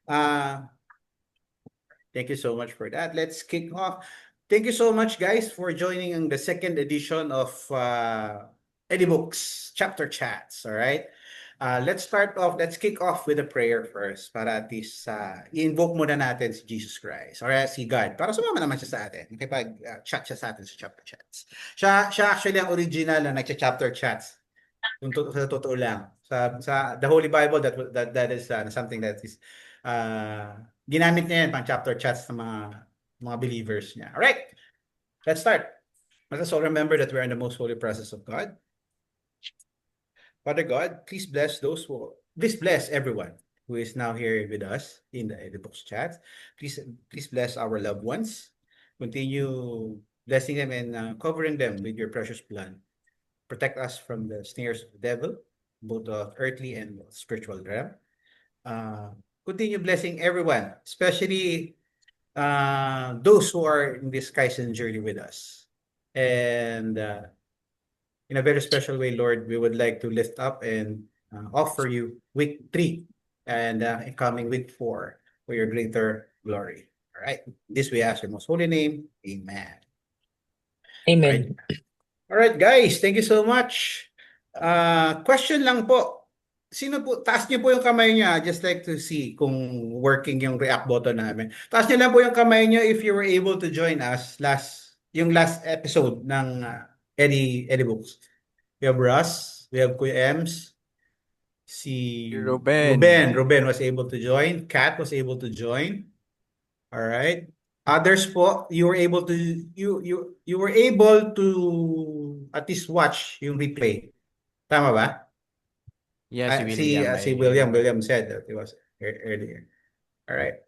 Uh, Thank you so much for that. Let's kick off. Thank you so much, guys, for joining in the second edition of Eddie Books Chapter Chats. All right. Let's start off. Let's kick off with a prayer first para at least i-invoke muna natin si Jesus Christ or si God para sumama naman siya sa atin. Makipag-chat siya sa atin sa Chapter Chats. Siya actually ang original na nagcha-Chapter Chats. Sa totoo lang. Sa the Holy Bible, that is something that is uh, ginamit niya yan pang chapter chats ng mga believers niya. All right, let's start. Let us all remember that we're in the most holy presence of God. Father God, please bless everyone who is now here with us in the books chat. Please bless our loved ones. Continue blessing them and covering them with your precious blood. Protect us from the snares of the devil, both the earthly and spiritual realm. Continue blessing everyone, especially those who are in this Kaizen journey with us. And in a very special way, Lord, we would like to lift up and offer you week 3 and coming week 4 for your greater glory. All right. This we ask in most holy name. Amen. Amen. All right. All right, guys. Thank you so much. Question lang po. Sino po, taas niyo po yung kamay niyo. Just like to see kung working yung react button namin. Taas niyo lang po yung kamay niyo if you were able to join us yung last episode ng Eddie Books. We have Russ, we have Kuya Ems, si Ruben. Ruben was able to join, Kat was able to join. All right. Others po, you were able to at least watch yung replay. Tama ba? Yeah, si William. William said that it was earlier. All right.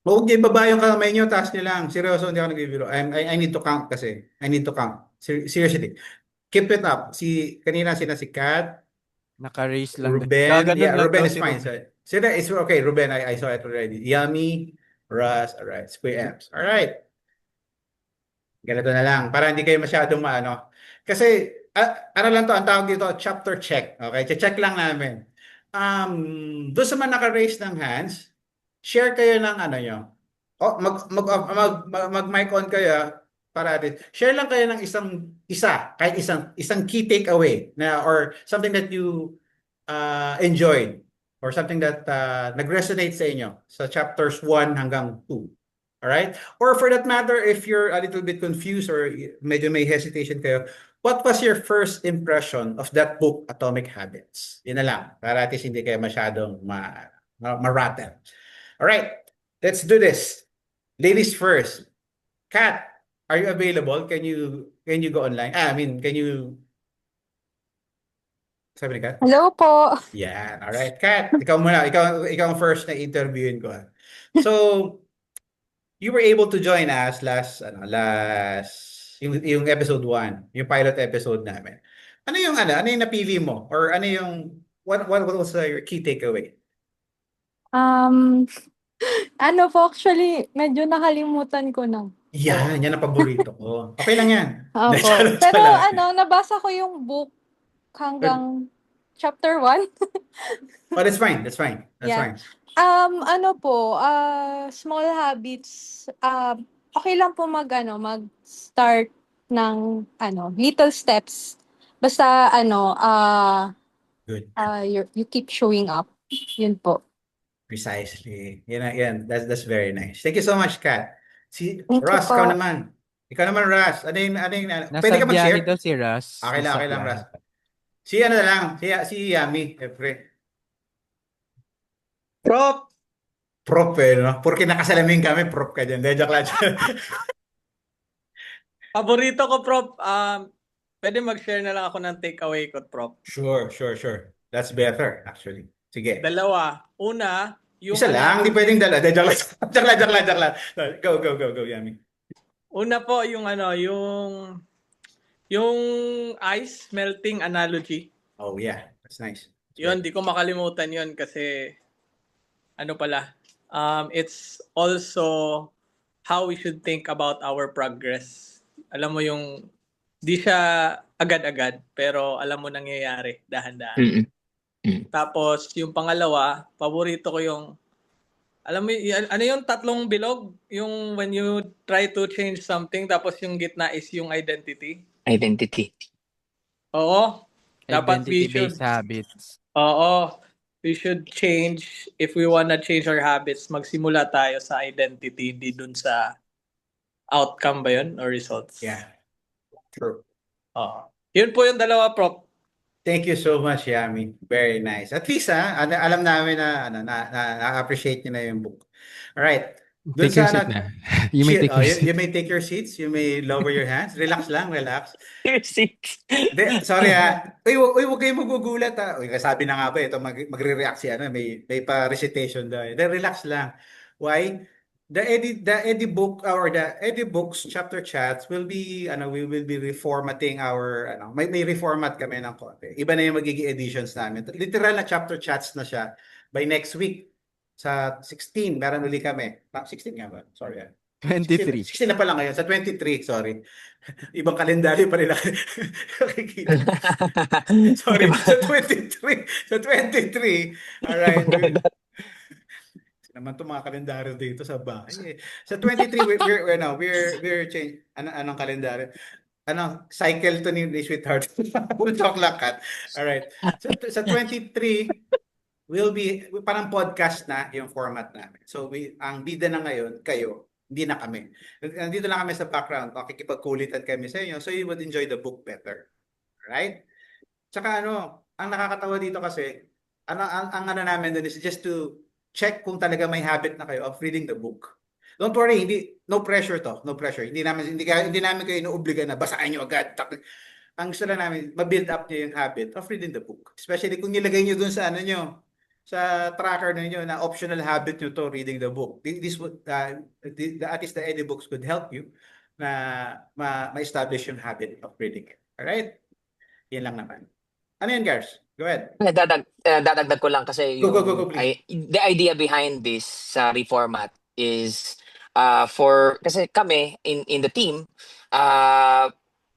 Huwag niyo ibaba yung kamay niyo, taas niyo lang. Seryoso, hindi ako nagbibiro. I need to count kasi. I need to count. Seriously. Keep it up. Kanina si Kat, Naka-raise lang. Ruben. Gaganon Yeah, lang Ruben daw is si fine. Ruben. It's okay. Ruben, I saw it already. Yummy, Russ, all right. Square Amps. All right. Ganito na lang. Para hindi kayo masyadong maano. Kasi, ano lang to, ang tawag dito, chapter check. Okay? Check lang namin. Doon sa mga naka-raise ng hands, share kayo ng ano nyo. O, mag-mic on kayo para din. Share lang kayo ng kahit isang key takeaway na or something that you enjoyed or something that nag-resonate sa inyo sa chapters 1 hanggang 2. All right? Or for that matter, if you're a little bit confused or medyo may hesitation kayo, what was your first impression of that book, Atomic Habits? Yun na lang. Para at least hindi kayo masyadong ma-rattle. All right. Let's do this. Ladies first. Kat, are you available? Can you go online? Can you... Sabi ni Kat? Hello po. Yan. All right. Kat, ikaw muna. Ikaw ang first na interviewin ko. So, you were able to join us yung episode 1, yung pilot episode namin. Ano yung napili mo or what was your key takeaway? Ano po, actually, medyo nakalimutan ko na. Yan ang paborito ko. Okay lang yan. Opo. Charot Pero lang. nabasa ko yung book hanggang chapter 1. Oh, that's fine. That's fine. Yeah. Small habits. Okay lang po mag-start ng little steps. Basta Good. you keep showing up. Yun po. Precisely. Yan. That's very nice. Thank you so much, Kat. Thank you Russ, po. ikaw naman. Ikaw naman, Russ. Nasa Pwede ka biyahe mag-share? daw si Russ. Okay Nasa lang, biyahe. Russ. Si ano na lang, si Yami, Efre. Prof, No? Porque nakasalamin kami, prop ka dyan. Joke lang. paborito ko, Prof. Pwede mag-share na lang ako ng takeaway ko, Prof. Sure. That's better, actually. Sige. Dalawa. Una, yung Isa lang, hindi pwedeng dala. Joke lang. Go, Yami. Una po, yung ice melting analogy. Oh, yeah. That's nice. Yun, di ko makalimutan yun kasi it's also how we should think about our progress. Alam mo yung di siya agad-agad pero alam mo nangyayari dahan-dahan. Tapos yung pangalawa, paborito ko yung Alam mo, ano yung tatlong bilog? Yung when you try to change something, tapos yung gitna is yung identity. Identity. Oo. Dapat we Identity-based should, habits. oo. We should change, if we wanna change our habits, magsimula tayo sa identity, hindi dun sa outcome ba yun or results? Yeah. True. Oo. Yun po yung dalawa, Prof. Thank you so much, Yami. Very nice. At least alam namin na na-appreciate niyo na yung book. All right. Dun Take your sa seat na. You may take your seat. you may take your seats, you may lower your hands. Relax lang, relax. Six. Sorry huwag kayong magugulat Uy, sabi na nga ba ito magre-react si may pa-recitation daw. Then relax lang. Why? The Eddie book or the Eddie books chapter chats will be we will be reformatting our may reformat kami ng konti. Iba na yung magiging editions namin. Literal na chapter chats na siya by next week. Sa 16 meron uli kami. 16 nga ba? Sorry. 23. 16 na pala ngayon. Sa 23, sorry. Ibang kalendaryo pa rin nakikita. Sorry, sa 23. Sa 23. All right. Naman 'tong mga kalendaryo dito sa bahay. Sa 23 we're change anong kalendaryo? Cycle to ni Sweetheart. We'll talk like that. All right. Sa 23 will be parang podcast na yung format namin. So ang bida na ngayon kayo, hindi na kami. Nandito lang kami sa background, makikipagkulitan kami sa inyo so you would enjoy the book better. Right? Tsaka ang nakakatawa dito kasi ang namin doon is just to check kung talaga may habit na kayo of reading the book. Don't worry, no pressure to, no pressure. Hindi namin kayo inuobliga na basahin niyo agad. Ang gusto lang namin, ma-build up niyo yung habit of reading the book. Especially kung nilagay niyo doon sa sa tracker ninyo na optional habit nyo to reading the book. This would at least the Eddie books could help you na ma-establish yung habit of reading it. All right? Yan lang naman. Ano yan, Gars? Go ahead. Dadagdag ko lang kasi Go, please. the idea behind this reformat is kasi kami in the team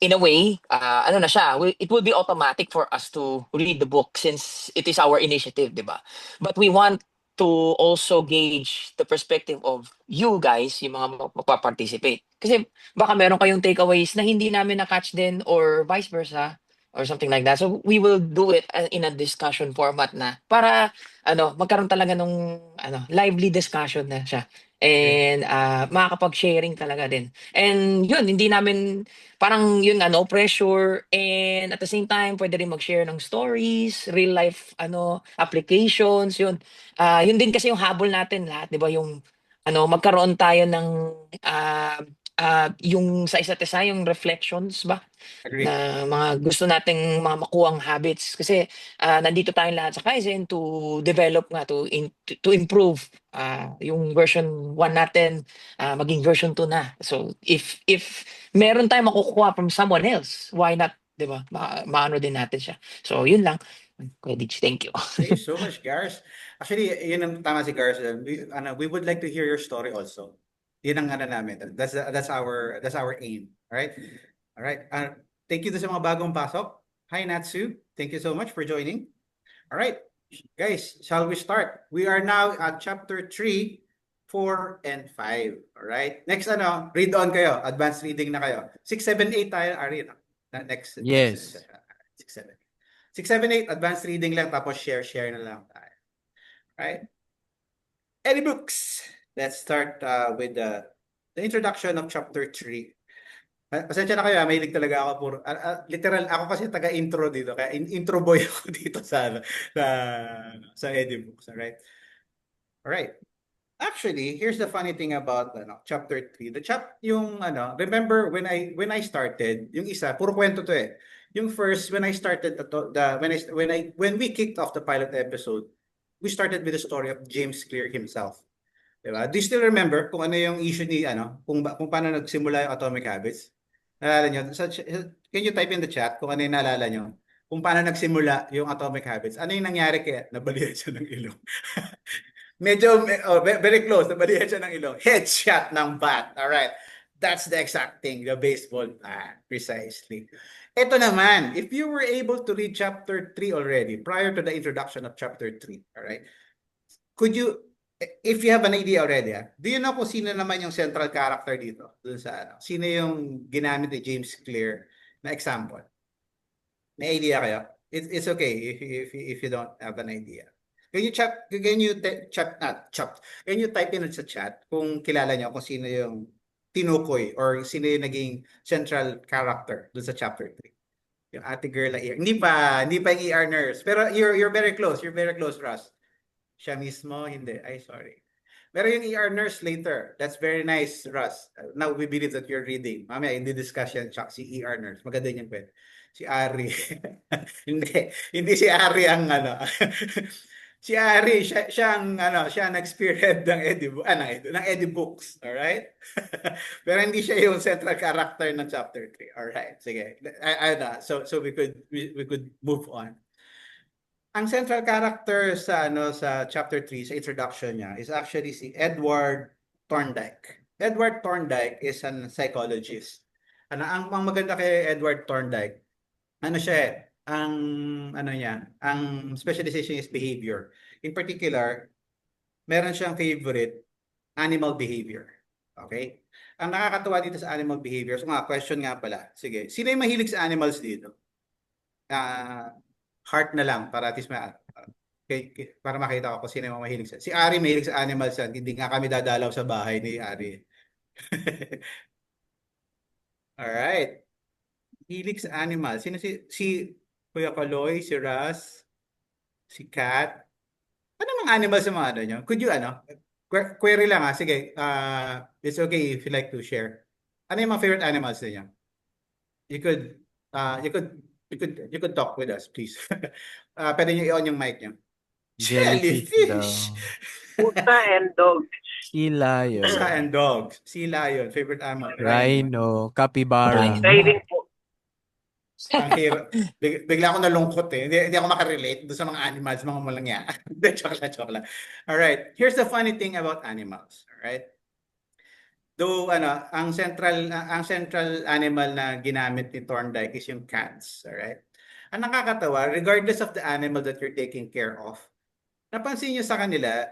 in a way it will be automatic for us to read the book since it is our initiative, diba? But we want to also gauge the perspective of you guys, yung mga magpa-participate. Kasi baka meron kayong takeaways na hindi namin na-catch din or vice versa or something like that. So we will do it in a discussion format na para magkaroon talaga nung lively discussion na siya. And makakapag-sharing talaga din. And yun, hindi namin parang yun no pressure, and at the same time pwede rin mag-share ng stories, real life applications, yun. Yun din kasi yung habol natin lahat, 'di ba? Yung magkaroon tayo ng yung sa isa't isa, yung reflections ba? Agree. Na mga gusto nating mga makuhang habits kasi nandito tayong lahat sa Kaizen to develop nga to improve yung version 1 natin maging version 2 na. So if meron tayong makukuha from someone else, why not, 'di ba? Maano din natin siya. So yun lang. Kuya Dich, thank you. Thank you so much, Gars. Actually, yun ang tama si Gars. We would like to hear your story also. Yun ang namin. That's our aim. All right. Thank you to sa mga bagong pasok. Hi, Natsu. Thank you so much for joining. All right, guys, shall we start? We are now at chapter 3, 4, and 5. All right. Next, read on kayo. Advanced reading na kayo. 6, 7, 8 tayo. Next. Yes. 6, 7, 8. Advanced reading lang. Tapos share na lang tayo. All right. Any books? Let's start with the introduction of chapter 3. Pasensya na kayo, mahilig talaga ako literal ako kasi taga-intro dito, kaya intro boy ako dito sa Eddie books, all right. Actually, here's the funny thing about chapter 3. Remember when I started, yung isa puro kwento to eh. Yung first when I started when we kicked off the pilot episode, we started with the story of James Clear himself. Diba? Do you still remember kung ano yung issue ni kung paano nagsimula yung Atomic Habits? Naalala nyo? Can you type in the chat kung ano yung naalala nyo? Kung paano nagsimula yung Atomic Habits? Ano yung nangyari kaya nabalihan siya ng ilong? Medyo, very close. Nabalihan siya ng ilong. Headshot ng bat. Alright. That's the exact thing. The baseball bat. Precisely. Ito naman, if you were able to read chapter 3 already, prior to the introduction of chapter 3, alright, could you if you have an idea already, do you know kung sino naman yung central character dito? Dun sa ano? Sino yung ginamit ni James Clear na example? May idea kayo? It's okay if you don't have an idea. Can you type in sa chat kung kilala niyo kung sino yung tinukoy or sino yung naging central character dun sa chapter 3? Yung ate girl na ER. Hindi pa yung ER nurse. Pero you're very close. You're very close, Russ. Siya mismo, hindi. Ay, sorry. Pero yung ER nurse later. That's very nice, Russ. Now we believe that you're reading. Mamaya, hindi discussion si ER nurse. Maganda yung kwento. Si Ari. Hindi si Ari ang ano. Si Ari, siya ang nag-spearhead ng Eddie Books. Alright? Pero hindi siya yung central character ng chapter 3. Alright, sige. So we could move on. Ang central character sa chapter 3 sa introduction niya is actually si Edward Thorndike. Edward Thorndike is an psychologist. Ang maganda kay Edward Thorndike, ang specialization is behavior. In particular, meron siyang favorite, animal behavior. Okay? Ang nakakatuwa dito sa animal behavior, so question nga pala. Sige, sino yung mahilig sa animals dito? Heart na lang para at least para makita ko kung sino yung mahilig sa. Si Ari mahilig sa animals yan. Hindi nga kami dadalaw sa bahay ni Ari. Alright. Hilig sa animals. Sino si Kuya Kaloy, si Ras, si Kat? Ano mga animals sa mga nyo? Could you query lang sige. It's okay if you like to share. Ano yung mga favorite animals niyo? You could talk with us, please. Pwede nyo i-on yung mic nyo. Jellyfish! Pusa and dogs. Sea lion. Pusa and dogs. Sea lion. Favorite animal. Rhino. Capybara. Sailing po. Ang hirap. Bigla ako nalungkot eh. Hindi ako makarelate doon sa mga animals, mga malangya. Joke lang. Alright. Here's the funny thing about animals. Alright. Though ang central animal na ginamit ni Thorndike is yung cats, alright? Ang nakakatawa, regardless of the animal that you're taking care of, napansin niyo sa kanila,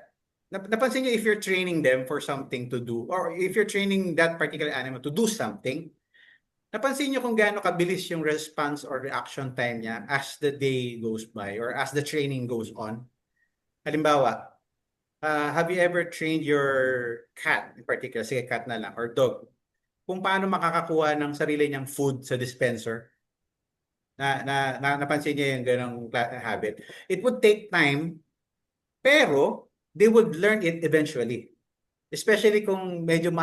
napansin niyo if you're training them for something to do or if you're training that particular animal to do something, napansin niyo kung gaano kabilis yung response or reaction time niya as the day goes by or as the training goes on. Halimbawa, have you ever trained your cat, in particular, sige cat na lang, or dog, kung paano makakakuha ng sarili niyang food sa dispenser? Napansin niya yung ganong habit. It would take time, pero they would learn it eventually. Especially kung medyo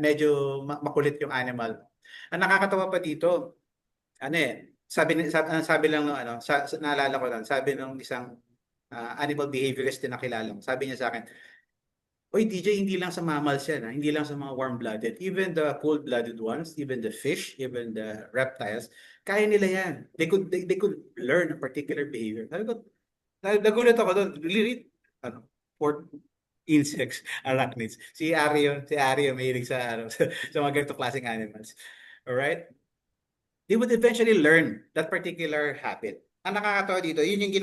medyo makulit yung animal. Ang nakakatawa pa dito, sabi lang naalala ko lang, sabi ng isang animal behaviorist na nakilala. Sabi niya sa akin, oy DJ, hindi lang sa mammals yan, hindi lang sa mga warm-blooded, even the cold-blooded ones, even the fish, even the reptiles, kaya nila yan. They could learn a particular behavior. Nagulat ako doon. Really? For insects, arachnids. Si Ario mahilig sa mga ganitong klaseng animals. Alright? They would eventually learn that particular habit. Ang nakakatawa dito, yun yung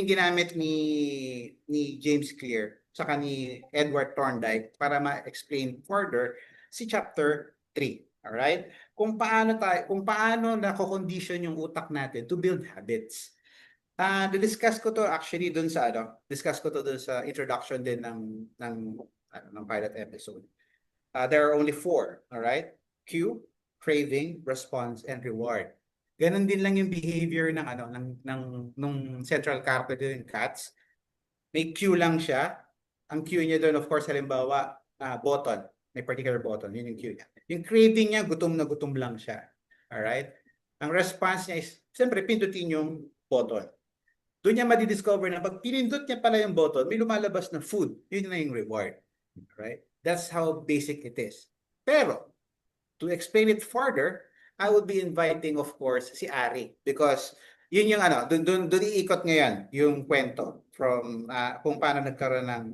ginamit ni James Clear saka ni Edward Thorndike para ma-explain further si chapter 3. Alright? Kung paano nako-condition yung utak natin to build habits. Discuss ko to dun sa introduction din ng pilot episode. There are only 4, alright? Cue, craving, response, and reward. Ganon din lang yung behavior ng central character din ng cats. May cue lang siya. Ang cue niya doon, of course, halimbawa, button. May particular button. Yun yung cue niya. Yung craving niya, gutom na gutom lang siya. Alright? Ang response niya is, siyempre, pindutin yung button. Doon niya madidiscover na pag pinindot niya pala yung button, may lumalabas na food. Yun na yung reward. Alright? That's how basic it is. Pero, to explain it further, I would be inviting, of course, si Ari. Because, yun yung doon iikot ngayon yung kwento from kung paano nagkaroon ng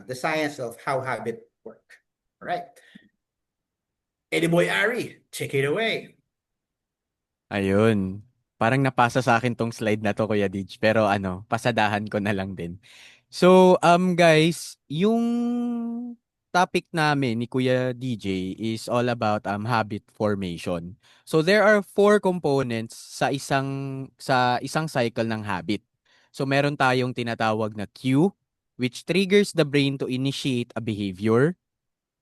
the science of how habit work. Alright. Eddie Boy Ari, take it away. Ayun. Parang napasa sa akin tong slide na to, Kuya Dij. Pero pasadahan ko na lang din. So, guys, yung topic namin ni Kuya DJ is all about habit formation. So there are four components sa isang cycle ng habit. So meron tayong tinatawag na cue, which triggers the brain to initiate a behavior.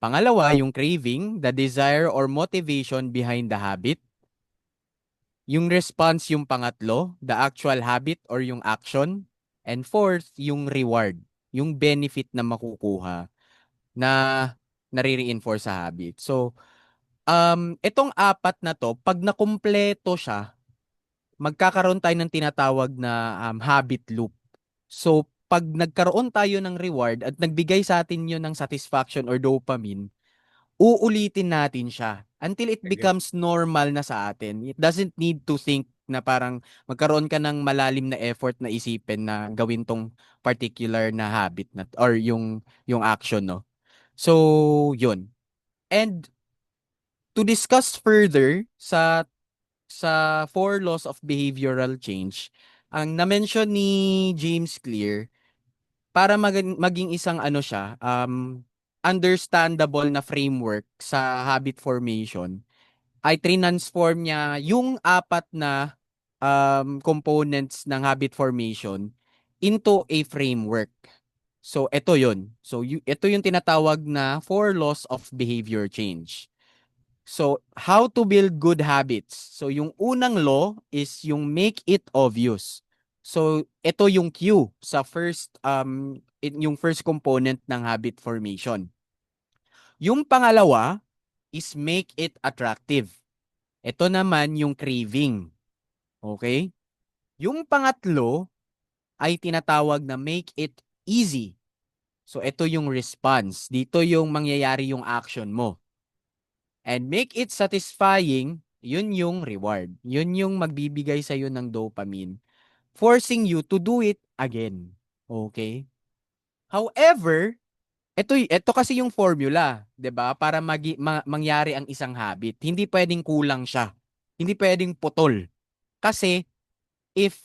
Pangalawa, yung craving, the desire or motivation behind the habit. Yung response yung pangatlo, the actual habit or yung action. And fourth, yung reward, yung benefit na makukuha na nare-reinforce sa habit. So, itong apat na to, pag nakumpleto siya, magkakaroon tayo ng tinatawag na habit loop. So, pag nagkaroon tayo ng reward at nagbigay sa atin yun ng satisfaction or dopamine, uulitin natin siya until it Okay. becomes normal na sa atin. It doesn't need to think na parang magkaroon ka ng malalim na effort na isipin na gawin tong particular na habit na or yung action, no. So, yun. And to discuss further sa four laws of behavioral change, ang na-mention ni James Clear para maging isang ano siya, understandable na framework sa habit formation, ay transform niya yung apat na components ng habit formation into a framework. So, ito yun. So, ito yung tinatawag na four laws of behavior change. So, how to build good habits. So, yung unang law is yung make it obvious. So, ito yung cue sa yung first component ng habit formation. Yung pangalawa is make it attractive. Ito naman yung craving. Okay? Yung pangatlo ay tinatawag na make it easy. So, ito yung response. Dito yung mangyayari yung action mo. And make it satisfying, yun yung reward. Yun yung magbibigay sa'yo ng dopamine, forcing you to do it again. Okay? However, ito kasi yung formula, 'di ba? Para mangyari ang isang habit. Hindi pwedeng kulang siya. Hindi pwedeng putol. Kasi if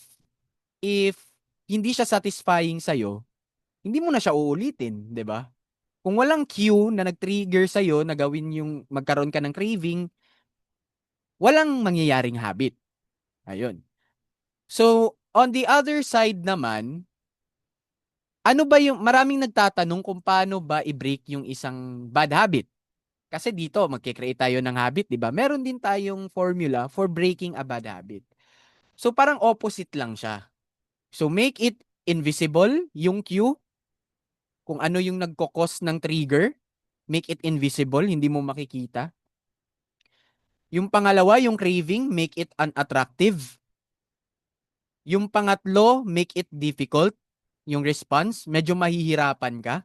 if hindi siya satisfying sa'yo, hindi mo na siya uulitin, 'di ba? Kung walang cue na nag-trigger sa'yo na gawin yung magkaroon ka ng craving, walang mangyayaring habit. Ayun. So, on the other side naman, ano ba yung, maraming nagtatanong kung paano ba i-break yung isang bad habit. Kasi dito, magkikreate tayo ng habit, di ba? Meron din tayong formula for breaking a bad habit. So, parang opposite lang siya. So, make it invisible, yung cue, kung ano yung nagkokos ng trigger, make it invisible, hindi mo makikita. Yung pangalawa, yung craving, make it unattractive. Yung pangatlo, make it difficult. Yung response, medyo mahihirapan ka.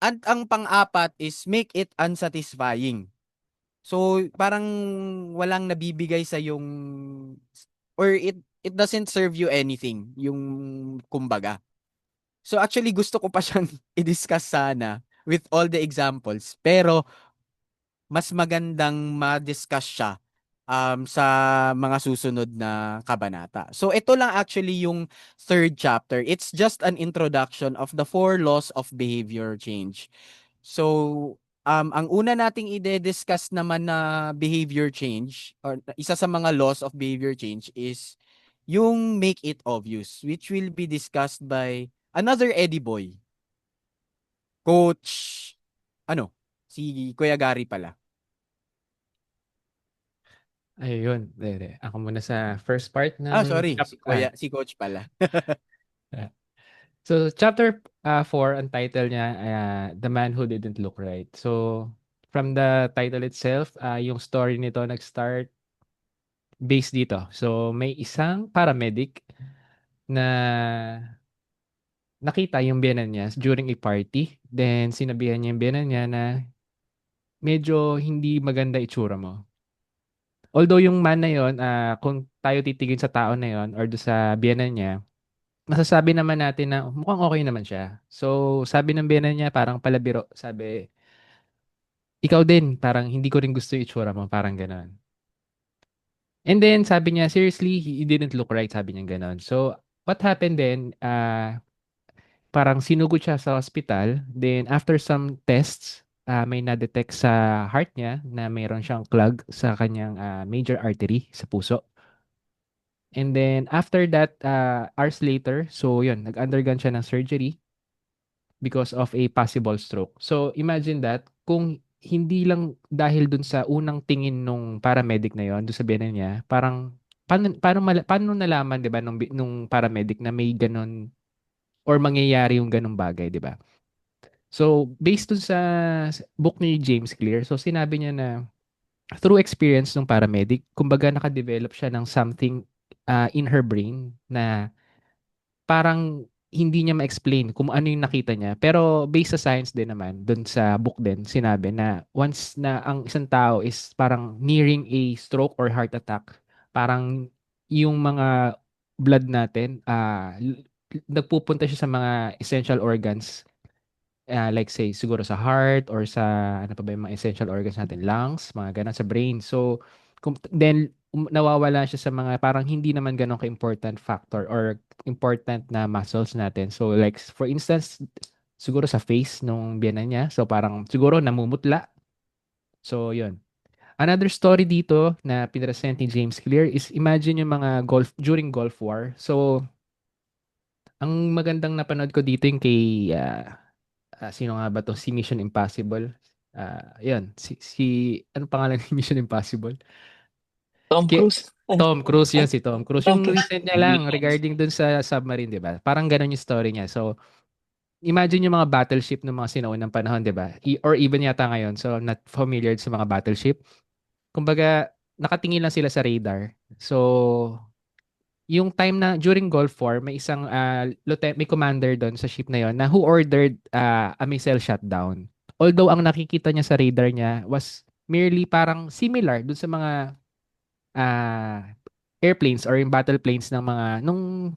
At ang pang-apat is make it unsatisfying. So, parang walang nabibigay sa yung or it doesn't serve you anything, yung kumbaga. So, actually, gusto ko pa siyang i-discuss sana with all the examples. Pero, mas magandang ma-discuss siya sa mga susunod na kabanata. So, ito lang actually yung third chapter. It's just an introduction of the four laws of behavior change. So, ang una nating ide-discuss naman na behavior change or isa sa mga laws of behavior change is yung make it obvious, which will be discussed by another Eddie Boy. Coach, si Kuya Gary pala. Ayun, dere. Ako muna sa first part ng Sorry, si Coach pala. So chapter 4, ang title niya The Man Who Didn't Look Right. So from the title itself, yung story nito nag-start based dito. So may isang paramedic na nakita yung biyenan niya during a party. Then sinabihan niya yung biyenan niya na medyo hindi maganda itsura mo. Although yung man na yon, kung tayo titigin sa tao na yon or do sa biyenan niya, masasabi naman natin na mukhang okay naman siya. So, sabi ng biyenan niya parang palabiro. Sabi, ikaw din, parang hindi ko rin gusto yung itsura mo, parang gano'n. And then, sabi niya, seriously, he didn't look right, sabi niya gano'n. So, what happened then, parang sinugod siya sa hospital. Then after some tests, may na-detect sa heart niya na mayroon siyang clog sa kanyang major artery sa puso. And then after that, hours later, so yun, nag-undergone siya ng surgery because of a possible stroke. So imagine that, kung hindi lang dahil dun sa unang tingin nung paramedic na yon, dun sa biyanan niya, parang paano nalaman, 'di ba, nung paramedic na may ganun or mangyayari yung ganung bagay, 'di ba? So based dun sa book ni James Clear, so sinabi niya na through experience ng paramedic, kumbaga naka-develop siya ng something in her brain na parang hindi niya ma-explain kung ano yung nakita niya. Pero based sa science din naman, dun sa book din, sinabi na once na ang isang tao is parang nearing a stroke or heart attack, parang yung mga blood natin, nagpupunta siya sa mga essential organs, like say siguro sa heart or sa ano pa ba yung mga essential organs natin, lungs, mga ganun sa brain. So then nawawala siya sa mga parang hindi naman ganun ka-important factor or important na muscles natin. So like for instance, siguro sa face nung biyanan niya. So parang siguro namumutla. So yun. Another story dito na pinresent ni James Clear is imagine yung mga during Gulf War. So ang magandang napanood ko dito yung kay sino nga ba to? Si Mission Impossible. Yun. Ano pangalan ni Mission Impossible? Tom Ki- Cruise. Tom Cruise yun, si Tom Cruise. Tom Yung Cruise. recent niya lang regarding dun sa submarine, di ba? Parang ganun yung story niya. So, imagine yung mga battleship ng mga sinaunang panahon, di ba? Or even yata ngayon. So, not familiar sa mga battleship. Kumbaga, nakatingin lang sila sa radar. So, yung time na during Gulf War, may isang may commander doon sa ship na yon na who ordered a missile shutdown. Although ang nakikita niya sa radar niya was merely parang similar dun sa mga ah, airplanes or yung battle planes ng mga nung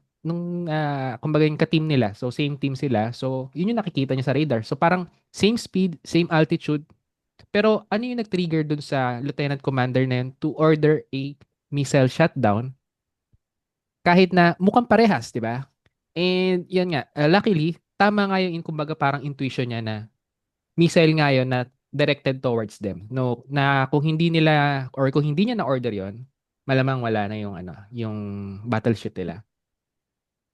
kumbaga yung ka-team nila. So same team sila. So yun yung nakikita niya sa radar. So parang same speed, same altitude. Pero ano yung nag-trigger dun sa lieutenant commander na yun to order a missile shutdown kahit na mukhang parehas, 'di ba? And yun nga, luckily, tama nga yung kumbaga parang intuition niya na missile nga yun na directed towards them. No, na kung hindi nila or kung hindi niya na-order yon, malamang wala na yung ano, yung battleship nila.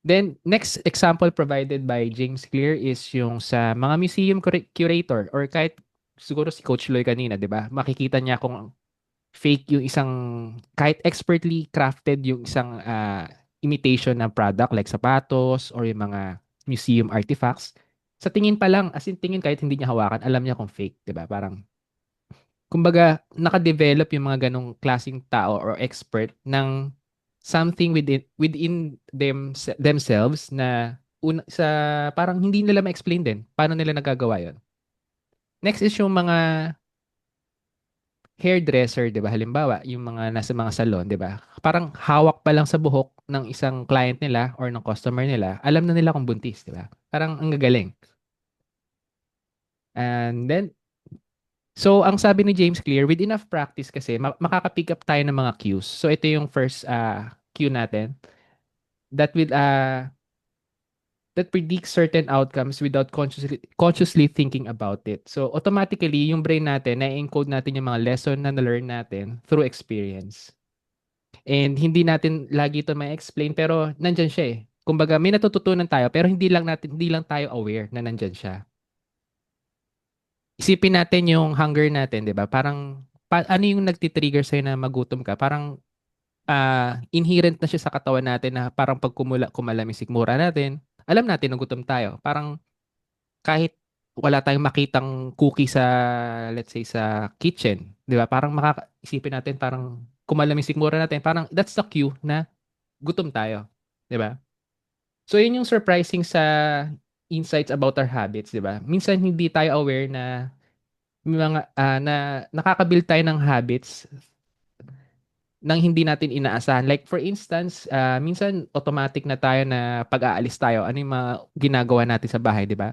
Then, next example provided by James Clear is yung sa mga museum curator or kahit siguro si Coach Loy kanina, 'di ba? Makikita niya kung fake yung isang kahit expertly crafted yung isang imitation ng product like sapatos or yung mga museum artifacts. Sa tingin pa lang, as in tingin kahit hindi niya hawakan, alam niya kung fake, 'di ba? Parang kumbaga naka-develop yung mga ganong klaseng tao or expert ng something within themselves na sa parang hindi nila ma-explain din paano nila nagagawa 'yon. Next is yung mga hairdresser, 'di ba? Halimbawa, yung mga nasa mga salon, 'di ba? Parang hawak pa lang sa buhok ng isang client nila or ng customer nila, alam na nila kung buntis, 'di ba? Parang ang gagaling. And then so ang sabi ni James Clear, with enough practice kasi makaka-pick up tayo ng mga cues. So ito yung first cue natin that will that predicts certain outcomes without consciously thinking about it. So automatically, yung brain natin, na-encode natin yung mga lesson na na-learn natin through experience. And hindi natin lagi ito ma-explain pero nandyan siya eh. Kumbaga may natututunan tayo pero hindi lang tayo aware na nandyan siya. Isipin natin yung hunger natin, 'di ba? Parang ano yung nagti-trigger sa'yo na magutom ka? Parang inherent na siya sa katawan natin na parang pag kumalam yung sikmura natin, alam natin na gutom tayo. Parang kahit wala tayong makitang cookie sa, let's say, sa kitchen, 'di ba? Parang makakaisipin natin parang kumalam yung sikmura natin, parang that's the cue na gutom tayo, 'di ba? So yun yung surprising sa insights about our habits, 'di ba? Minsan hindi tayo aware na may mga na nakaka-build tayo ng habits nang hindi natin inaasahan. Like for instance, minsan automatic na tayo na pag-aalis tayo, ano yung mga ginagawa natin sa bahay, 'di ba?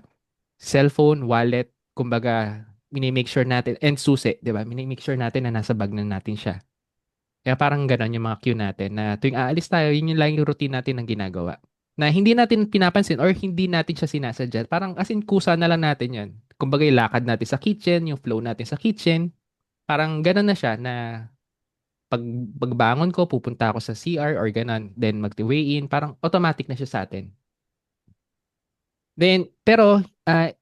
Cellphone, wallet, kumbaga mini-make sure natin and susi, 'di ba? Mini-make sure natin na nasa bag na natin siya. Kaya parang gano'n yung mga cue natin na tuwing aalis tayo, yun yung lang yung routine natin ng ginagawa. na hindi natin pinapansin or hindi natin siya sinasadya. Parang as in kusa na lang natin yan. Kumbaga yung lakad natin sa kitchen, yung flow natin sa kitchen, parang gano'n na siya na pag pagbangon ko, pupunta ako sa CR or gano'n, then mag-weigh in, parang automatic na siya sa atin. Then, pero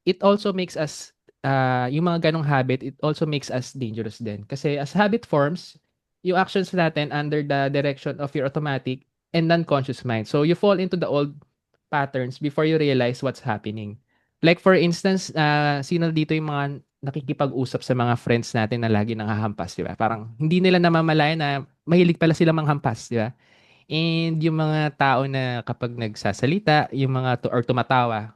it also makes us, yung mga ganong habit, it also makes us dangerous din. Kasi as habit forms, yung actions natin under the direction of your automatic and unconscious mind. So you fall into the old patterns before you realize what's happening. Like for instance, sino dito yung mga nakikipag-usap sa mga friends natin na lagi nanghahampas, di ba? Parang hindi nila namamalayan na mahilig pala sila manghampas, di ba? And yung mga tao na kapag nagsasalita, yung mga or tumatawa,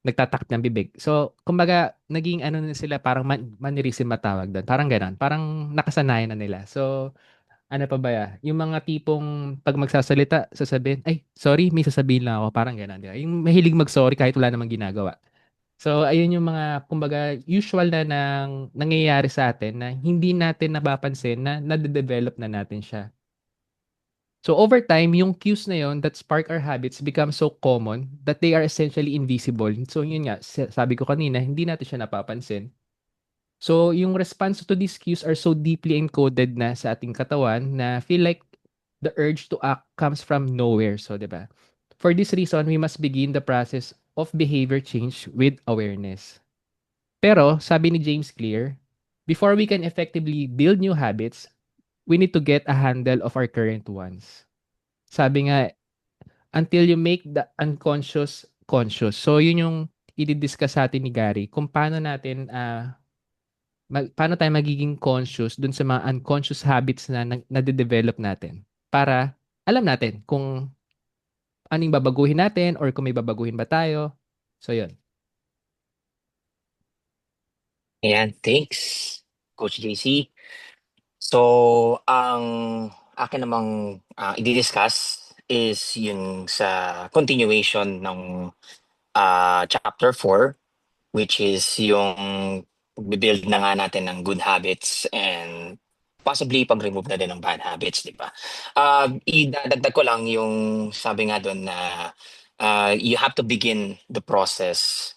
nagtatakip ng bibig. So, kumbaga, naging ano na sila, parang mannerism matawag doon. Parang ganon. Parang nakasanayan na nila. So, ano pa ba ya? Yung mga tipong pag magsasalita, sasabihin, ay, sorry, may sasabihin lang ako. Parang ganon. Di ba? Yung mahilig mag-sorry kahit wala namang ginagawa. So, ayun yung mga, kumbaga, usual na nangyayari sa atin na hindi natin napapansin na nade-develop na natin siya. So over time, yung cues na yon that spark our habits become so common that they are essentially invisible. So yun nga, sabi ko kanina, hindi natin siya napapansin. So yung response to these cues are so deeply encoded na sa ating katawan na feel like the urge to act comes from nowhere. So 'di ba? For this reason, we must begin the process of behavior change with awareness. Pero sabi ni James Clear, before we can effectively build new habits, we need to get a handle of our current ones. Sabi nga, until you make the unconscious conscious. So, yun yung i-discuss sa atin ni Gary, kung paano natin, paano tayo magiging conscious dun sa mga unconscious habits na nade-develop natin. Para alam natin kung anong babaguhin natin or kung may babaguhin ba tayo. So, yun. Ayan, thanks, Coach JC. So, ang akin namang i-discuss is yung sa continuation ng chapter 4, which is yung build na nga natin ng good habits and possibly pag-remove na din ng bad habits, di ba? Idadagdag ko lang yung sabi nga doon na you have to begin the process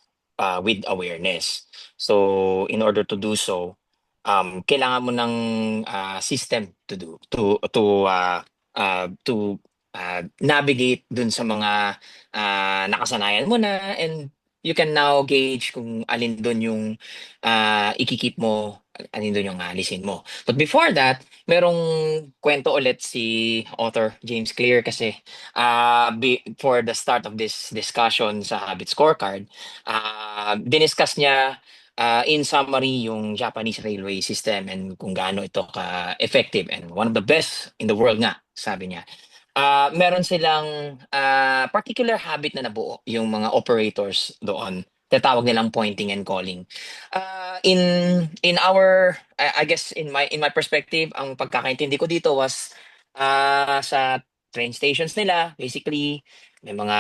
with awareness. So, in order to do so, kailangan mo ng system to navigate dun sa mga nakasanayan mo na, and you can now gauge kung alin dun yung ikikip mo, alin dun yung alisin mo. But before that, merong kwento ulit si author James Clear kasi for the start of this discussion sa Habit Scorecard, diniscuss niya in summary yung Japanese railway system and kung gaano ito ka-effective and one of the best in the world nga, sabi niya. Meron silang particular habit na nabuo yung mga operators doon. Tatawag nilang pointing and calling. In our I guess in my perspective, ang pagkakaintindi ko dito was sa train stations nila, basically may mga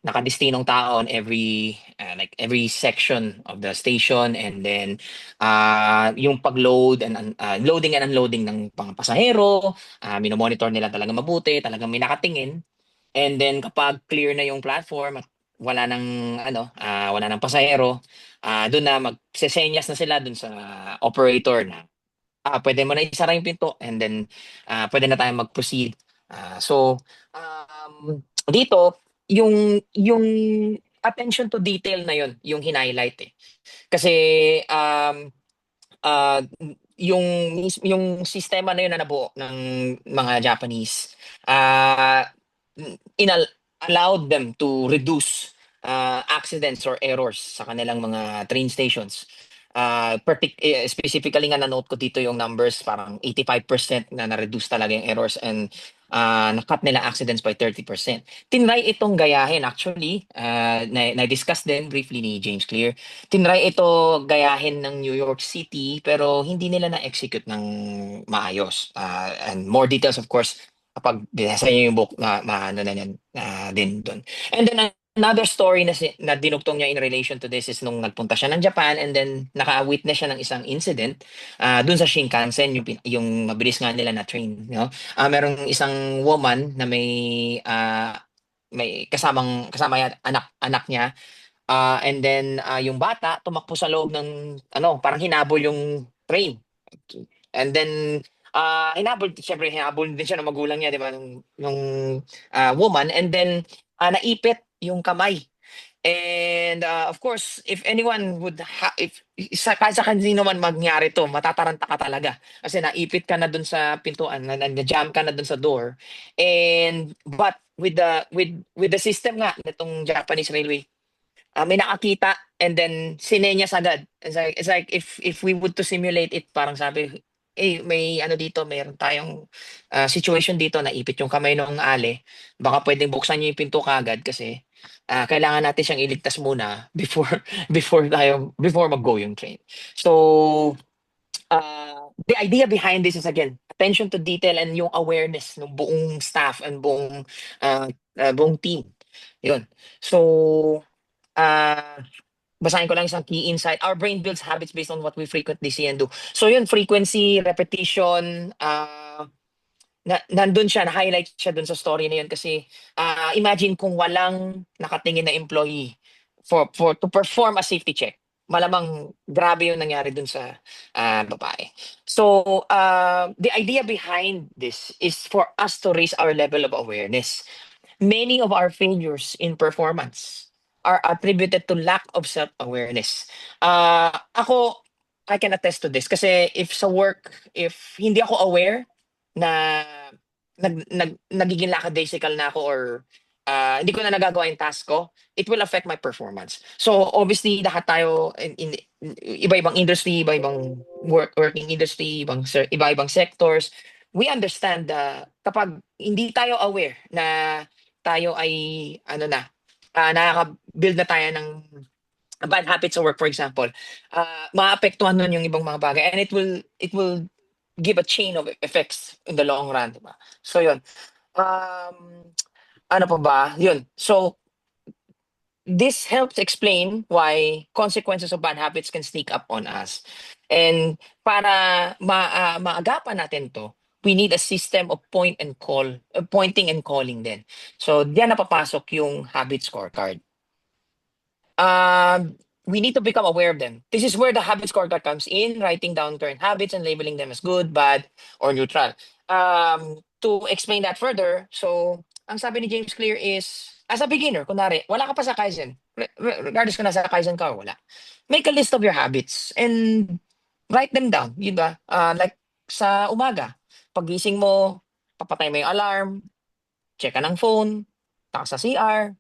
nakadestinong tao on every like every section of the station, and then yung pag-load and loading and unloading ng mga pasahero, minomonitor nila talaga mabuti, talagang may nakatingin. And then kapag clear na yung platform at wala nang pasahero, doon na magsesenyas na sila doon sa operator na pwede mo na isara yung pinto, and then pwede na tayong mag-proceed. Dito yung attention to detail na yun yung highlight eh. Kasi uh, yung sistema na yun na nabuo ng mga Japanese, allowed them to reduce accidents or errors sa kanilang mga train stations. Specifically nga na-note ko dito yung numbers, parang 85% na na-reduce talaga yung errors, and na-cut nila accidents by 30%. Tinry itong gayahin actually, na-discuss din briefly ni James Clear. Tinry ito gayahin ng New York City pero hindi nila na-execute ng maayos. And more details of course kapag binasa niyo yung book maano na yan din doon. And then another story na dinugtong niya in relation to this is nung nagpunta siya ng Japan, and then naka-witness siya ng isang incident doon sa Shinkansen, yung mabilis nga nila na train, no? Merong isang woman na may may kasama yan, anak niya. And then yung bata tumakbo sa loob ng parang hinabol yung train. And then hinabol din siya ng magulang niya, 'di ba, nung woman, and then naipit yung kamay. And of course, if anyone would kahit sa kanino man mangyari to, matataranta ka talaga. Kasi naipit ka na dun sa pintuan, na-jam ka na dun sa door. And but with the system nga nitong Japanese Railway, may nakakita and then sinenyas agad. It's like if we would to simulate it, parang sabi, may dito, mayroon tayong situation dito, naipit yung kamay ng ale. Baka pwedeng buksan niyo yung pinto kaagad kasi kailangan natin siyang iligtas muna before before mag-go yung train. So the idea behind this is, again, attention to detail and yung awareness ng buong staff and buong team. Yun. So basahin ko lang isang key insight. Our brain builds habits based on what we frequently see and do. So yun, frequency, repetition, nandun siya, na-highlight siya dun sa story na yun kasi imagine kung walang nakatingin na employee to perform a safety check. Malamang grabe yung nangyari dun sa babae. So the idea behind this is for us to raise our level of awareness. Many of our failures in performance are attributed to lack of self-awareness. Ako, I can attest to this kasi if sa work, if hindi ako aware na nagiging lackadaisical na ako, or hindi ko na nagagawa yung task ko, it will affect my performance. So obviously, lahat tayo in iba-ibang industry, iba-ibang working industry, iba-ibang sectors, we understand kapag hindi tayo aware na tayo ay nakaka-build na tayo ng bad habits sa work, for example, maapektuhan nun yung ibang mga bagay, and it will give a chain of effects in the long run, diba? So yun. Ano pa ba? Yun. So this helps explain why consequences of bad habits can sneak up on us. And para maagapan natin to, we need a system of pointing and calling din. So diyan napapasok yung habit scorecard. We need to become aware of them. This is where the habit scorecard comes in, writing down current habits and labeling them as good, bad, or neutral. To explain that further, so ang sabi ni James Clear is, as a beginner, kunwari, wala ka pa sa Kaizen, regardless kung nasa Kaizen ka o wala, make a list of your habits and write them down. Yun ba? Like sa umaga, pagising mo, papatay mo yung alarm, check ka ng phone, taka sa CR,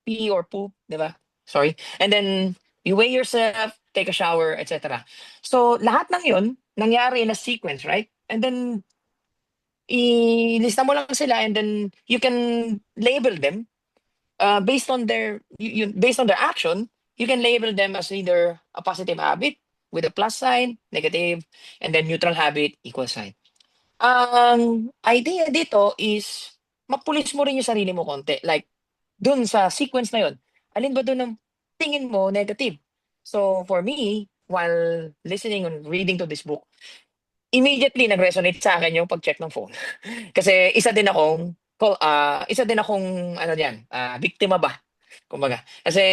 pee or poop, di ba? Sorry. And then, you weigh yourself, take a shower, etc. So, lahat ng yun, nangyari in a sequence, right? And then, ilista mo lang sila, and then you can label them based on their action. You can label them as either a positive habit with a plus sign, negative, and then neutral habit, equal sign. Ang idea dito is mapulis mo rin yung sarili mo konti. Like, dun sa sequence na yun, alin ba dun ang tingin mo negative? So, for me, while listening and reading to this book, immediately nag-resonate sa akin yung pag-check ng phone. Kasi isa din akong biktima ba? Kumbaga. Kasi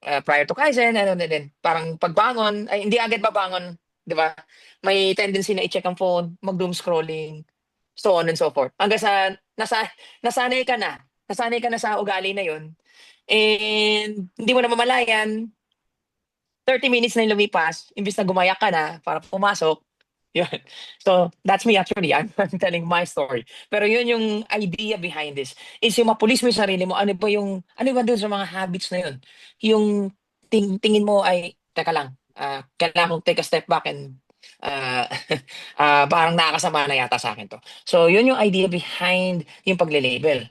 prior to Kaizen, din, parang pagbangon, ay hindi agad babangon, di ba? May tendency na i-check ang phone, mag-doom scrolling, so on and so forth. Hanggang sa nasanay ka na sa ugali na yun, and hindi mo na mamalayan, 30 minutes na yung lumipas, imbis na gumayak ka na para pumasok, yun. So, that's me actually. I'm telling my story. Pero yun yung idea behind this. Is yung mapulis mo yung sarili mo, ano ba dun sa mga habits na yun? Yung tingin mo ay, teka lang, kailangan kong take a step back and parang nakakasama na yata sa akin to. So, yun yung idea behind yung pagle-label.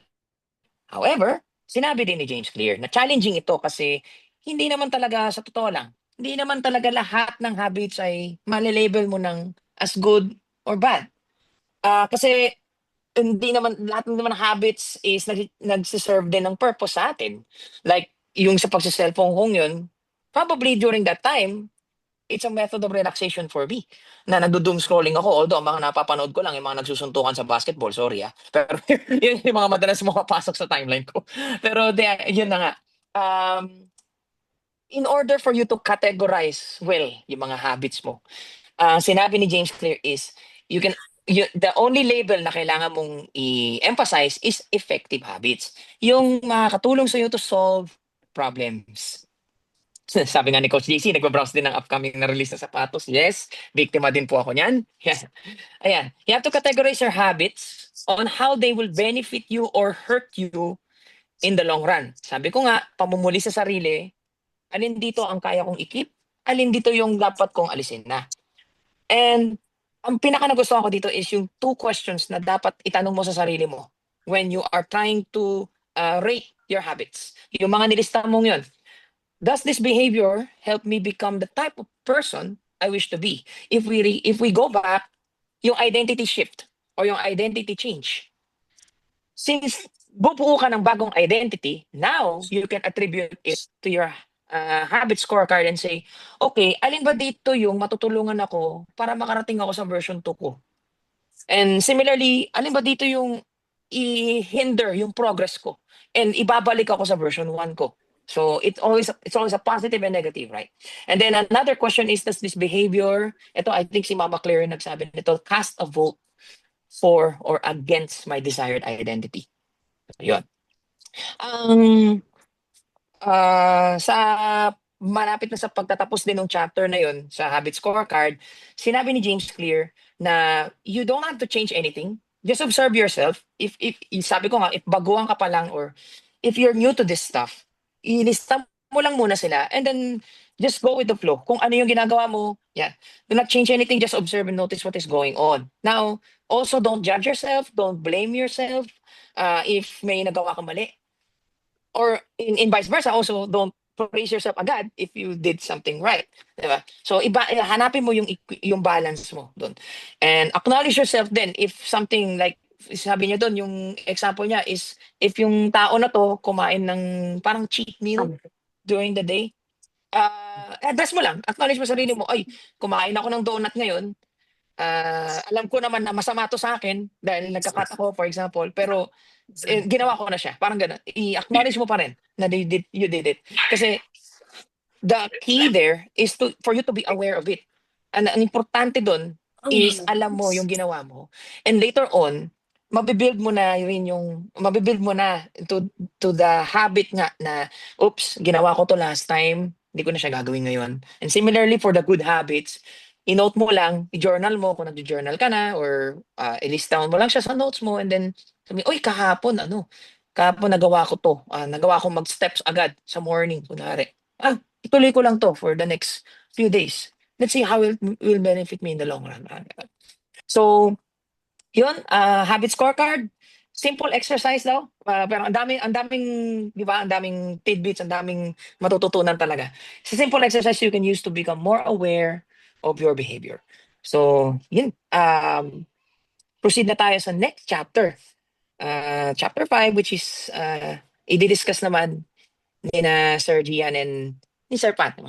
However, sinabi din ni James Clear na challenging ito kasi hindi naman talaga, sa totoo lang, hindi naman talaga lahat ng habits ay malilabel mo ng as good or bad. Kasi hindi naman lahat ng habits is nagsiserve din ng purpose sa atin. Like yung sa pagsa-cellphone kung yun, probably during that time, it's a method of relaxation for me. Na nagdo-doom scrolling ako, although ang mga napapanood ko lang yung mga nagsusuntukan sa basketball, sorry Pero yun yung mga madalas mapapasok sa timeline ko. Pero yun na nga. Um, in order for you to categorize well yung mga habits mo, sinabi ni James Clear is the only label na kailangan mong i-emphasize is effective habits. Yung makakatulong sa iyo to solve problems. Sabi nga ni Coach JC, nagbabrowse din ng upcoming na release na sapatos. Yes, biktima din po ako niyan. Yan. Ayan. You have to categorize your habits on how they will benefit you or hurt you in the long run. Sabi ko nga, pamumuli sa sarili, alin dito ang kaya kong i-keep, alin dito yung dapat kong alisin na. And ang pinaka nagustuhan ko dito is yung 2 questions na dapat itanong mo sa sarili mo when you are trying to rate your habits. Yung mga nilista mong yun. Does this behavior help me become the type of person I wish to be? If we go back, yung identity shift or yung identity change. Since bubuo ka ng bagong identity, now you can attribute it to your habit scorecard and say, okay, alin ba dito yung matutulungan ako para makarating ako sa version 2 ko? And similarly, alin ba dito yung i-hinder yung progress ko? And ibabalik ako sa version 1 ko. So it's always a positive and negative, right? And then another question is, does this behavior, ito I think si Mama Claire yung nagsabi nito, cast a vote for or against my desired identity. Yun. Sa malapit na sa pagtatapos din ng chapter na yun, sa habit scorecard, sinabi ni James Clear na you don't have to change anything. Just observe yourself. If sabi ko nga, if baguhan ka pa lang or if you're new to this stuff, ilista mo lang muna sila and then just go with the flow. Kung ano yung ginagawa mo, yeah. Do not change anything, just observe and notice what is going on. Now, also don't judge yourself, don't blame yourself if may nagawa ka mali. Or in vice versa, also don't praise yourself agad if you did something right. Diba? So hanapin mo yung balance mo doon. And acknowledge yourself then if something like sabi niya doon, yung example niya is if yung tao na to kumain ng parang cheat meal during the day, address mo lang, acknowledge mo sarili mo, ay, kumain ako ng donut ngayon, alam ko naman na masama to sa akin dahil nagkakat ako, for example, pero ginawa ko na siya. Parang gano'n. I-acknowledge mo pa rin na you did it. Kasi the key there is for you to be aware of it. And ang importante doon is alam mo yung ginawa mo. And later on, mabibuild mo na to the habit nga na, oops, ginawa ko to last time, hindi ko na siya gagawin ngayon. And similarly for the good habits, i-note mo lang, i-journal mo kung nag-journal ka na or i-list down mo lang siya sa notes mo and then sabi, uy, kahapon nagawa ko to. Nagawa ko mag-steps agad sa morning, kunwari. Ituloy ko lang to for the next few days. Let's see how it will benefit me in the long run. So, yun, habit scorecard, simple exercise daw. Pero ang daming, di ba, ang daming tidbits, ang daming matututunan talaga. It's a simple exercise you can use to become more aware of your behavior. So, yun. Proceed na tayo sa next chapter. Chapter 5, which is i-discuss naman ni na Sir Gian and ni Sir Pat.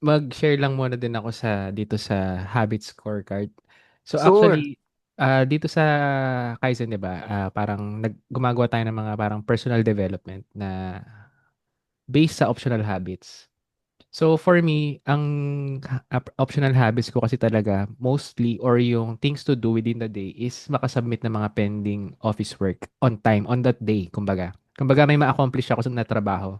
Mag-share lang muna din ako dito sa habit scorecard. So Sure. actually, dito sa Kaizen, 'di ba? Parang gumagawa tayo ng mga parang personal development na based sa optional habits. So for me, ang optional habits ko kasi talaga mostly or yung things to do within the day is makasubmit ng mga pending office work on time, on that day, kumbaga. Kumbaga may ma-accomplish ako sa trabaho.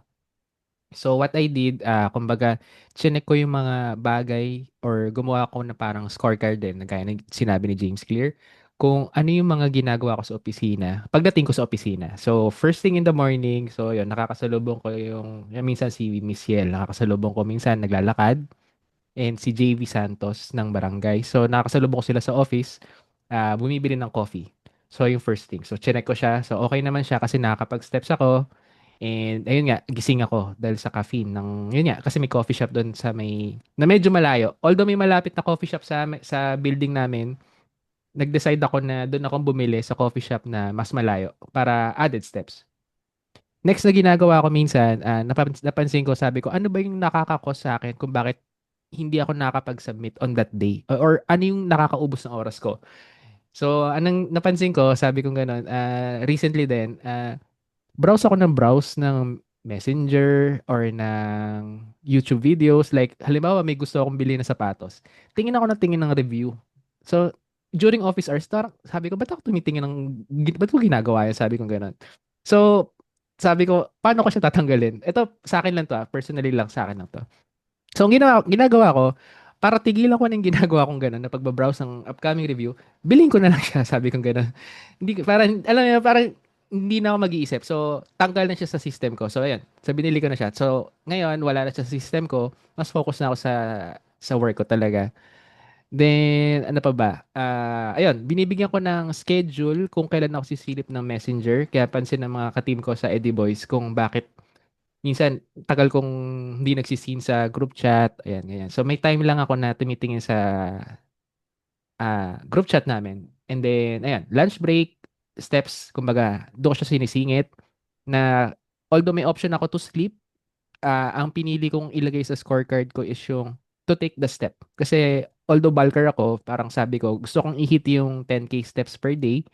So what I did, kumbaga, chinek ko yung mga bagay or gumawa ako na parang scorecard din, na gaya ng sinabi ni James Clear, kung ano yung mga ginagawa ko sa opisina, pagdating ko sa opisina. So first thing in the morning, so yun, nakakasalubong ko minsan si Miss Yel, nakakasalubong ko minsan naglalakad, and si JV Santos ng barangay. So nakakasalubong ko sila sa office, bumibili ng coffee. So yung first thing. So chinek ko siya. So okay naman siya kasi nakakapag-steps ako. And ayun nga, gising ako dahil sa caffeine yun nga, kasi may coffee shop doon na medyo malayo. Although may malapit na coffee shop sa building namin, nag-decide ako na doon akong bumili sa coffee shop na mas malayo para added steps. Next na ginagawa ko minsan, napansin ko, sabi ko, ano ba yung nakakakos sa akin kung bakit hindi ako nakakapag-submit on that day or ano yung nakakaubos ng oras ko. So, anong napansin ko, sabi ko gano'n, recently din, browse ako ng browse ng Messenger or ng YouTube videos. Like, halimbawa, may gusto akong bilhin na sapatos. Tingin ako ng tingin ng review. So, during office hours, sabi ko, ba't ako tumitingin ba't ko ginagawa yan? Sabi ko gano'n. So, sabi ko, paano ko siya tatanggalin? Ito, sa akin lang to, personally lang sa akin lang to. So, ang ginagawa ko, para tigilan ko ng ginagawa kong gano'n na pagbabrowse ng upcoming review, bilhin ko na lang siya, sabi kong gano'n. Hindi, parang, alam mo, yun, parang hindi na ako mag-iisip. So, tanggal na siya sa system ko. So, ayan. So, binili ko na siya. So, ngayon, wala na siya sa system ko. Mas focus na ako sa work ko talaga. Then, ano pa ba? Ayun, binibigyan ko ng schedule kung kailan ako sisilip ng Messenger. Kaya pansin ng mga ka-team ko sa Eddie Boys kung bakit minsan tagal kong hindi nagsiseen sa group chat. Ayan, ganyan. So, may time lang ako na tumitingin sa group chat namin. And then, ayan, lunch break, steps, kumbaga, doon ko siya sinisingit na although may option ako to sleep, ang pinili kong ilagay sa scorecard ko is yung to take the step. Kasi although bulker ako, parang sabi ko, gusto kong i-hit yung 10K steps per day.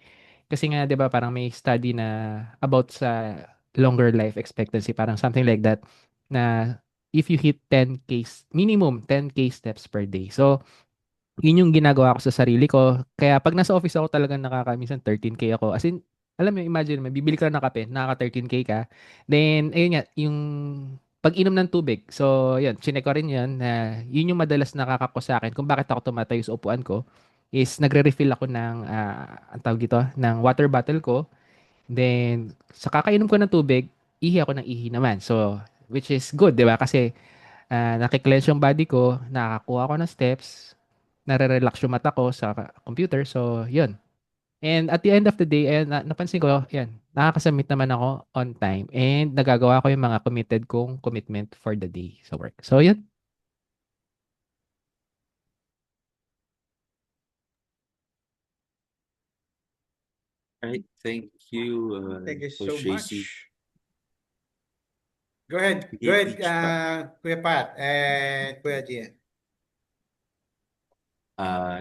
Kasi nga, di ba, parang may study na about sa longer life expectancy, parang something like that, na if you hit 10K, minimum 10K steps per day. So, yun yung ginagawa ko sa sarili ko. Kaya pag nasa office ako talagang minsan 13K ako. As in, alam mo, imagine mo, bibili ka lang ng kape, nakaka 13K ka. Then, ayun nga, yung pag-inom ng tubig. So, yun, chinek ko rin yun na yun yung madalas nakakako sa akin kung bakit ako tumatayo sa upuan ko is nagre-refill ako ng, ang tawag dito, ng water bottle ko. Then, sa kakainom ko ng tubig, ihi ako ng ihi naman. So, which is good, di ba? Kasi, nakiklench yung body ko, nakakakuha ako ng steps, nare-relax yung mata ko sa computer. So, yun. And at the end of the day, ayan, napansin ko, yan, nakakasubmit naman ako on time and nagagawa ko yung mga committed kong commitment for the day sa work. So, yun. Right. Thank you, Thank you so Coach JC. much. Go ahead. Go Okay, ahead, Teach Pat. Kuya Pat and Kuya Gian.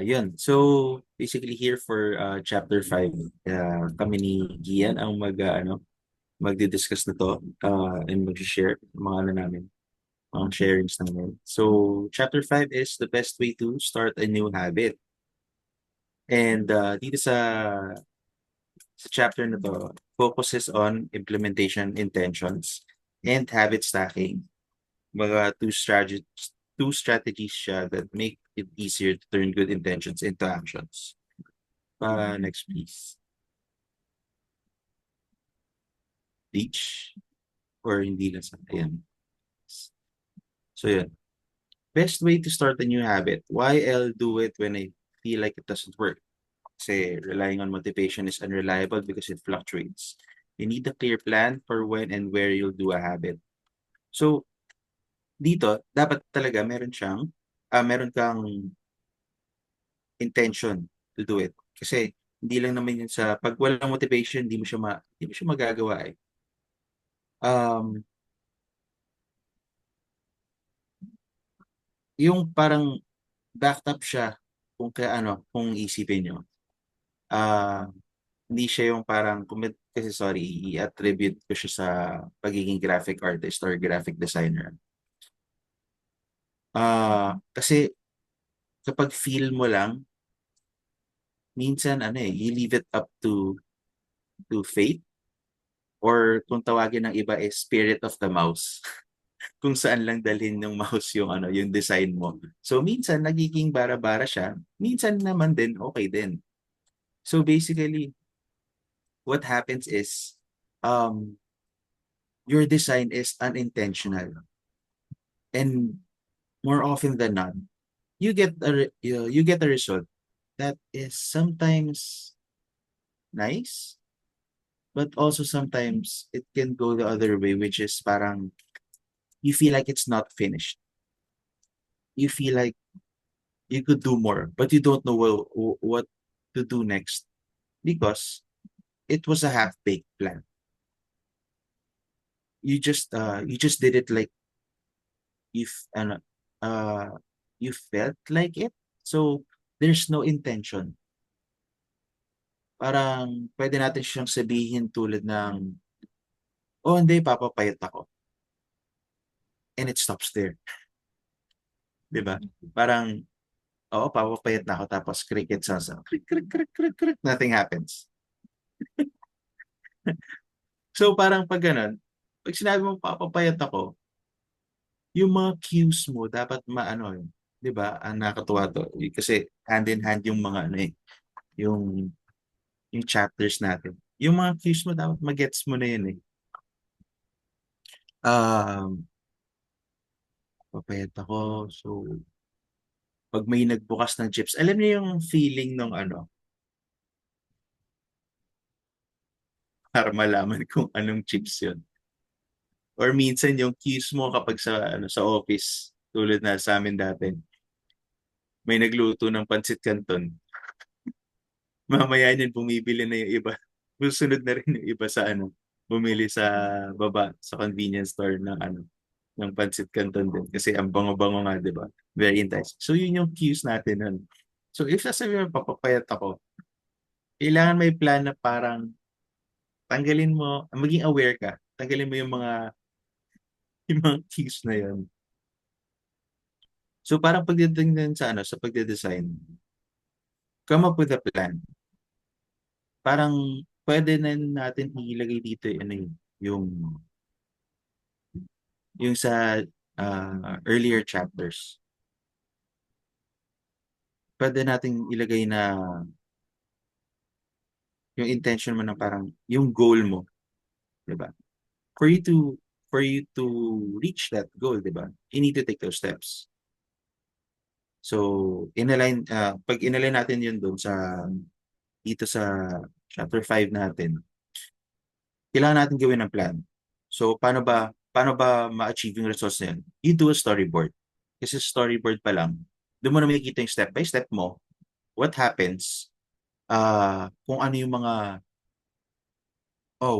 Yun. So, basically here for chapter 5, kami ni Gian ang magdi-discuss na to and mag-share mga namin, mga sharings namin. So, chapter 5 is the best way to start a new habit. And dito sa chapter na to, focuses on implementation intentions and habit stacking. Mga two strategies siya that make it easier to turn good intentions into actions. Next, please. Teach or hindi lang sa ayan. So yun. Best way to start a new habit. Why I'll do it when I feel like it doesn't work? Kasi relying on motivation is unreliable because it fluctuates. You need a clear plan for when and where you'll do a habit. So, dito, dapat talaga meron kang intention to do it. Kasi, hindi lang naman yun pag walang motivation, hindi mo siya magagawa eh. Yung parang backed up siya kung isipin nyo. Hindi siya yung parang, kasi i-attribute ko siya sa pagiging graphic artist or graphic designer. Kasi kapag feel mo lang, minsan you leave it up to fate, or kung tawagin ng iba is spirit of the mouse. Kung saan lang dalhin ng mouse yung design mo. So minsan nagiging bara-bara siya, minsan naman din okay din. So basically, what happens is your design is unintentional. And more often than not, you get a result that is sometimes nice, but also sometimes it can go the other way, which is parang you feel like it's not finished. You feel like you could do more, but you don't know what to do next because it was a half-baked plan. You just did it like if you felt like it. So, there's no intention. Parang pwede natin siyang sabihin tulad ng, oh, hindi, papapayat ako. And it stops there. Di ba? Parang, oo, papapayat na ako, tapos cricket sounds, crick, crick, crick, crick, crick, nothing happens. So, parang pag ganun, pag sinabi mo papapayat ako, yung mga cues mo dapat maano, 'di ba? Ang nakakatuwa to kasi hand in hand yung mga ano yung yung chapters natin. Yung mga cues mo dapat magets mo na yun eh. Um, papayat ako. So, pag may nagbukas ng chips, alam niyo yung feeling ng ano, para malaman kung anong chips yun. Or minsan yung cues mo kapag sa ano sa office, tulad na sa amin dati, may nagluto ng pancit canton. Mamaya niyan bumibili na yung iba. Susunod na rin yung iba sa ano, bumili sa baba sa convenience store ng ano, ng pancit canton din kasi ang bango-bango nga, 'di ba? Very intense. So yun yung cues natin nun. So if sasabihin mo papapayat ako, kailangan may plan na parang tanggalin mo, maging aware ka. Tanggalin mo yung mga cues na yun. So parang pagdating din sa ano, sa pagde-design, come up with a plan. Parang pwede na natin ilagay dito ano yung sa earlier chapters. Pwede nating ilagay na yung intention mo na parang yung goal mo, 'di ba? For you to reach that goal, 'di ba? You need to take those steps. So, pag inalign natin yun doon dito sa chapter 5 natin, kailangan natin gawin ng plan. So, paano ba ma-achieve yung results na yun? You do a storyboard. Kasi storyboard pa lang, doon mo na makikita yung step by step mo, what happens, kung ano yung mga,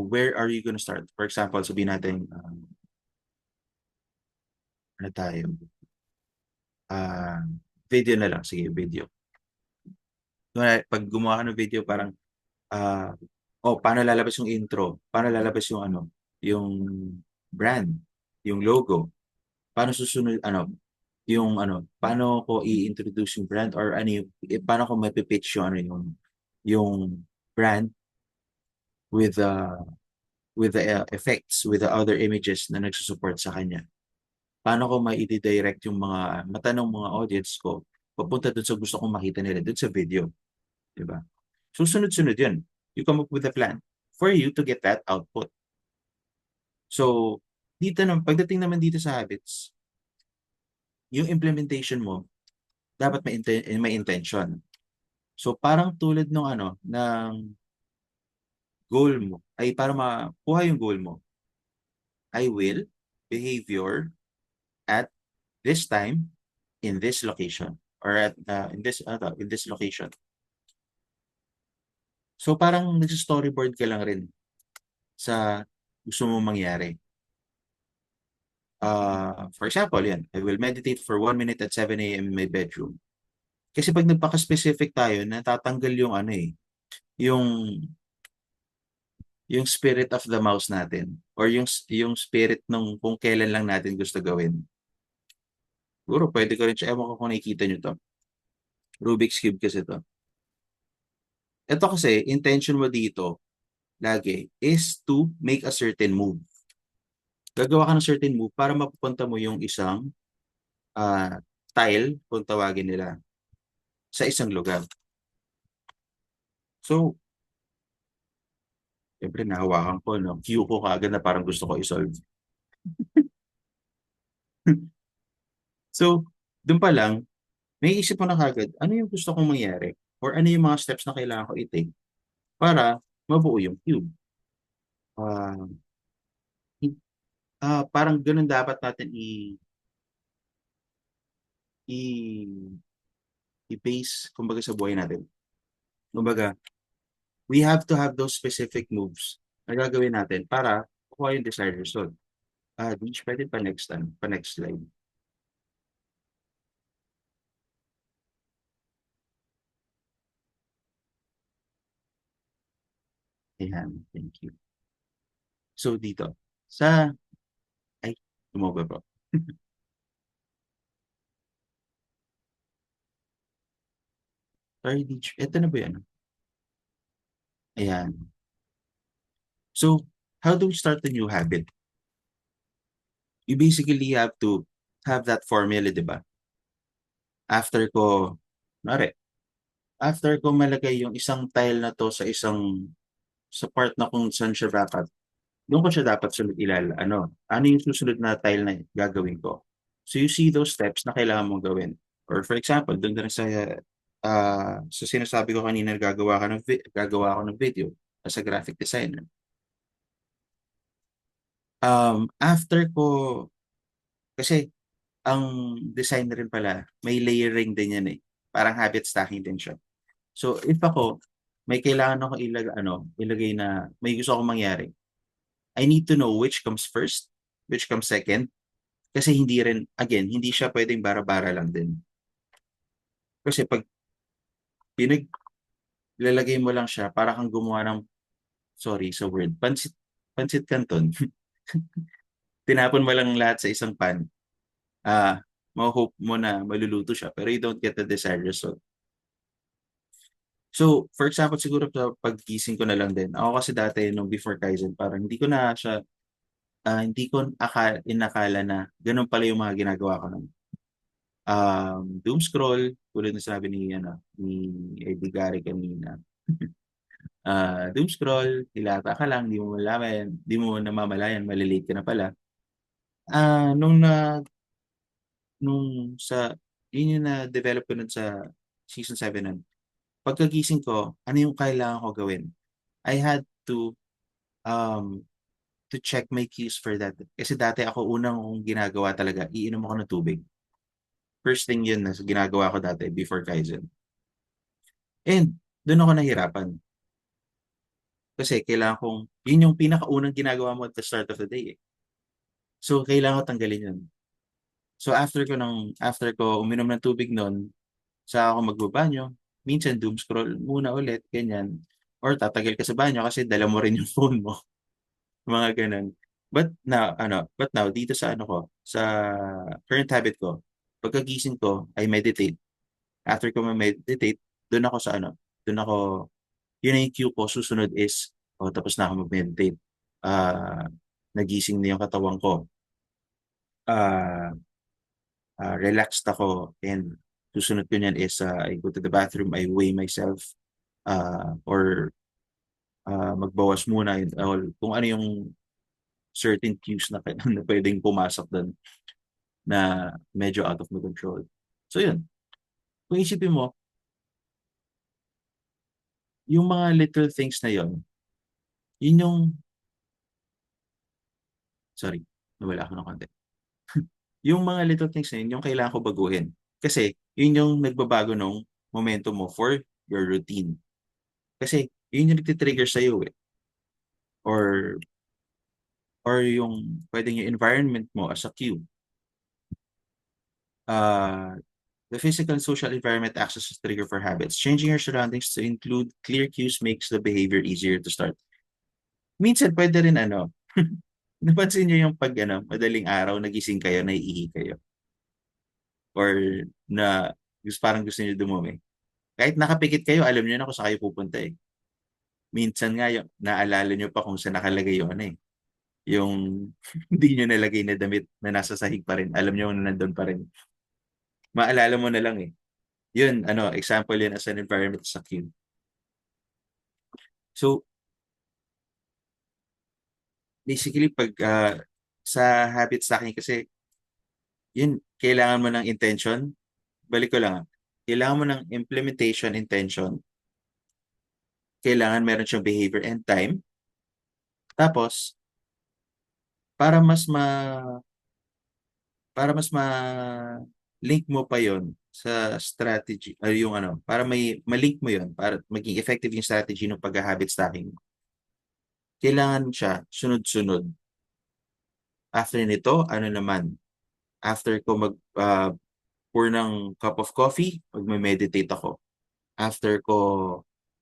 where are you gonna start? For example, sabihin natin, ano tayo? Video na lang. Sige, video. Pag gumawa ka ng video, parang, paano lalabas yung intro? Paano lalabas yung ano? Yung brand, yung logo. Paano susunod, paano ko i-introduce yung brand or paano ko mapipitch yung yung brand with the effects, with the other images na nagsusupport sa kanya. Paano ko ma-direct yung mga mata ng mga audience ko papunta dun sa gusto kong makita nila dun sa video. Diba? Susunod-sunod yun. You come up with a plan for you to get that output. So, pagdating naman dito sa habits, yung implementation mo, dapat may intention. So, parang tulad ng goal mo, ay para makuha yung goal mo, I will behavior at this time in this location or in this location. So parang nag-storyboard ka lang rin sa gusto mo mangyari. For example, yan, I will meditate for 1 minute at 7 a.m. in my bedroom. Kasi pag nagpaka-specific tayo, natatanggal yung spirit of the mouse natin or yung spirit nung kung kailan lang natin gusto gawin. Siguro pwede ko rin siya, ewan ko kung nakikita nyo to. Rubik's Cube kasi to. Ito kasi, intention mo dito, lagi, is to make a certain move. Gagawa ka ng certain move para mapupunta mo yung isang tile, kung tawagin nila, sa isang lugar. So, siyempre nahawakan ko, no? Cue ko kaagad na parang gusto ko i-solve. So, dun pa lang, may isip mo na kagad, ano yung gusto kong mangyari? Or ano yung mga steps na kailangan ko i-take para mabuo yung cube. Parang ganun dapat natin i-base, kumbaga, sa buhay natin. Kumbaga, we have to have those specific moves na gagawin natin para kuha yung desired result. Pwede pa next slide. Ayan, thank you. So dito, sa, ay, tumaba bro. Sorry, ito na ba yan? Ayan. So, how do we start a new habit? You basically have to have that formula, di ba? After ko, kunwari, after ko malagay yung isang tile na to sa part na kung saan siya dapat, doon ko siya dapat sunod ano yung susunod na tile na gagawin ko. So you see those steps na kailangan mong gawin. Or for example, doon na rin sa sinasabi ko kanina, gagawa ako ng video as a graphic designer. After ko, kasi ang design rin pala, may layering din yan eh. Parang habit stacking din siya. So if ako, may kailangan ako ilagay na may gusto akong mangyari, I need to know which comes first, which comes second. Kasi hindi siya pwedeng bara-bara lang din. Kasi pag lalagay mo lang siya, para kang gumawa ng, sorry sa word, pansit canton. Tinapon mo lang lahat sa isang pan. Ma-hope mo na maluluto siya, pero you don't get the desired result. So, for example, siguro sa paggising ko na lang din. Ako kasi dati, nung before Kaizen, parang hindi ko inakala na ganun pala yung mga ginagawa ko nun. Doom scroll, tulad na sabi ni Eddie Gary kanina. Doom scroll, hilata ka lang, di mo namamalayan, malilate ka na pala. Yun yung na-develop ko nun sa season 7 nun. Pagkagising ko, ano yung kailangan ko gawin? I had to check my cues for that. Kasi dati ako unang ginagawa talaga, iinom ako ng tubig. First thing yun na ginagawa ko dati before Kaizen. And doon ako nahirapan. Kasi yun yung pinakaunang ginagawa mo at the start of the day eh. So kailangan ko tanggalin yun. So after ko uminom ng tubig noon, sa ako magbabanyo, minsan doom scroll muna ulit, ganyan. Or tatagal ka sa banyo kasi dala mo rin yung phone mo. Mga ganun. But now, dito sa sa current habit ko, pagkagising ko, I meditate. After ko ma-meditate, doon ako, yun na yung cue ko, susunod is, tapos na ako mag-meditate. Nagising na yung katawan ko. Relaxed ako, and susunod ko niyan is, I go to the bathroom, I weigh myself, or magbawas muna, kung ano yung certain cues na pwedeng pumasok doon na medyo out of my control. So yun, kung isipin mo, yung mga little things na yun yung, sorry, nawala ako ng konti. Yung mga little things na yun, yung kailangan ko baguhin. Kasi yun yung nagbabago ng momentum mo for your routine. Kasi yun yung nagtitrigger sa'yo eh. Or yung pwedeng yung environment mo as a cue. The physical and social environment acts as a trigger for habits. Changing your surroundings to include clear cues makes the behavior easier to start. Minsan pwede rin napansin niyo yung pag madaling araw, nagising kayo, naiihi kayo. Or parang gusto niyo dumumi. Kahit nakapikit kayo, alam niyo na kung saan kayo pupunta eh. Minsan nga, naalala niyo pa kung saan nakalagay yung yung hindi niyo nalagay na damit na nasa sahig pa rin. Alam niyo na nandun pa rin. Maalala mo na lang eh. Yun, example yun as an environment sa cue. So, basically, pag sa habit stacking kasi, yun, kailangan mo ng intention. Balik ko lang kailangan mo ng implementation intention. Kailangan meron siyang behavior and time. Tapos, para mas link mo pa yon sa strategy, para malink mo yon para maging effective yung strategy ng pag-habit stacking. Kailangan siya sunod-sunod. After nito, after ko pour ng cup of coffee, magme-meditate ako. After ko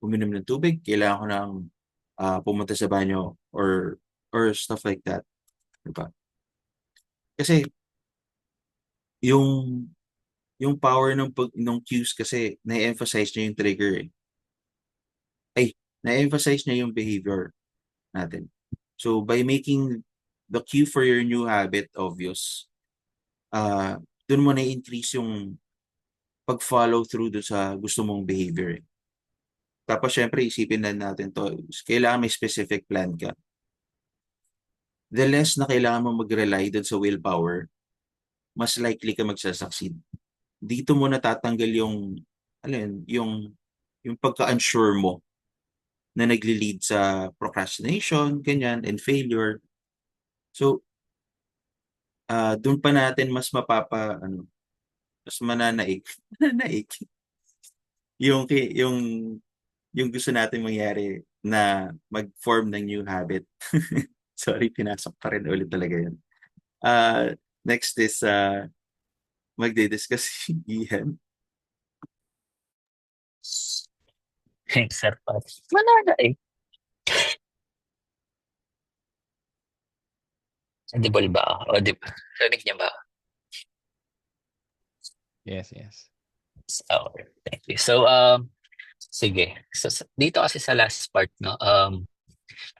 uminom ng tubig, kailangan ko ng pumunta sa banyo or stuff like that, diba? Kasi yung yung power ng cues kasi na-emphasize niya yung trigger eh. Na-emphasize niya yung behavior natin. So by making the cue for your new habit obvious, dun mo na-increase yung pag-follow through do sa gusto mong behavior eh. Tapos syempre isipin na natin to, kailangan may specific plan ka. The less na kailangan mo mag-rely dun sa willpower, mas likely ka magsasucceed. Dito mo natatanggal yung, ano yun, yung pagka-unsure mo na nagli-lead sa procrastination, ganyan, and failure. So, doon pa natin mas mas mananaig, mananaig yung yung gusto natin mangyari na mag-form ng new habit. Sorry, pinasok pa rin ulit talaga yun. Next is magdi-discuss si Ian. Sir Pat. Wala na eh. Audible ba ako? Audible. Rinig niya ba ako? Yes. Okay, thank you. So, sige. So, dito kasi sa last part, no,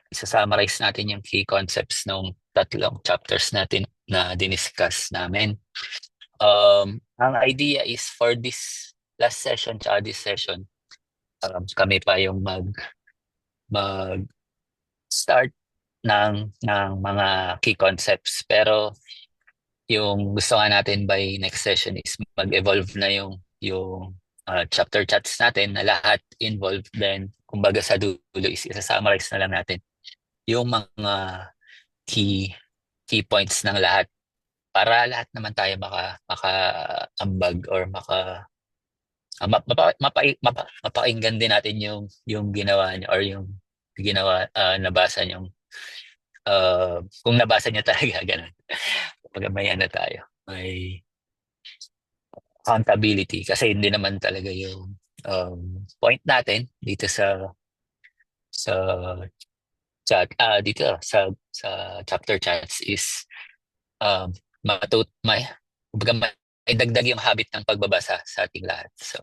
isa-summarize natin yung key concepts ng tatlong chapters natin na diniscuss namin. Ang idea is for this last session tsaka this session, kami pa yung mag-start ng mga key concepts. Pero yung gusto nga natin by next session is mag-evolve na yung chapter chats natin na lahat involved. Then, kumbaga sa dulo is isa-summarize na lang natin yung mga key points ng lahat para lahat naman tayo maka-ambag or mapakinggan din natin yung ginawa niyo or yung ginawa nabasa niyo kung nabasa niyo talaga ganun. Pag may tayo, may accountability kasi hindi naman talaga yung point natin dito sa chat dito sa chapter chats is may dagdag yung habit ng pagbabasa sa ating lahat. So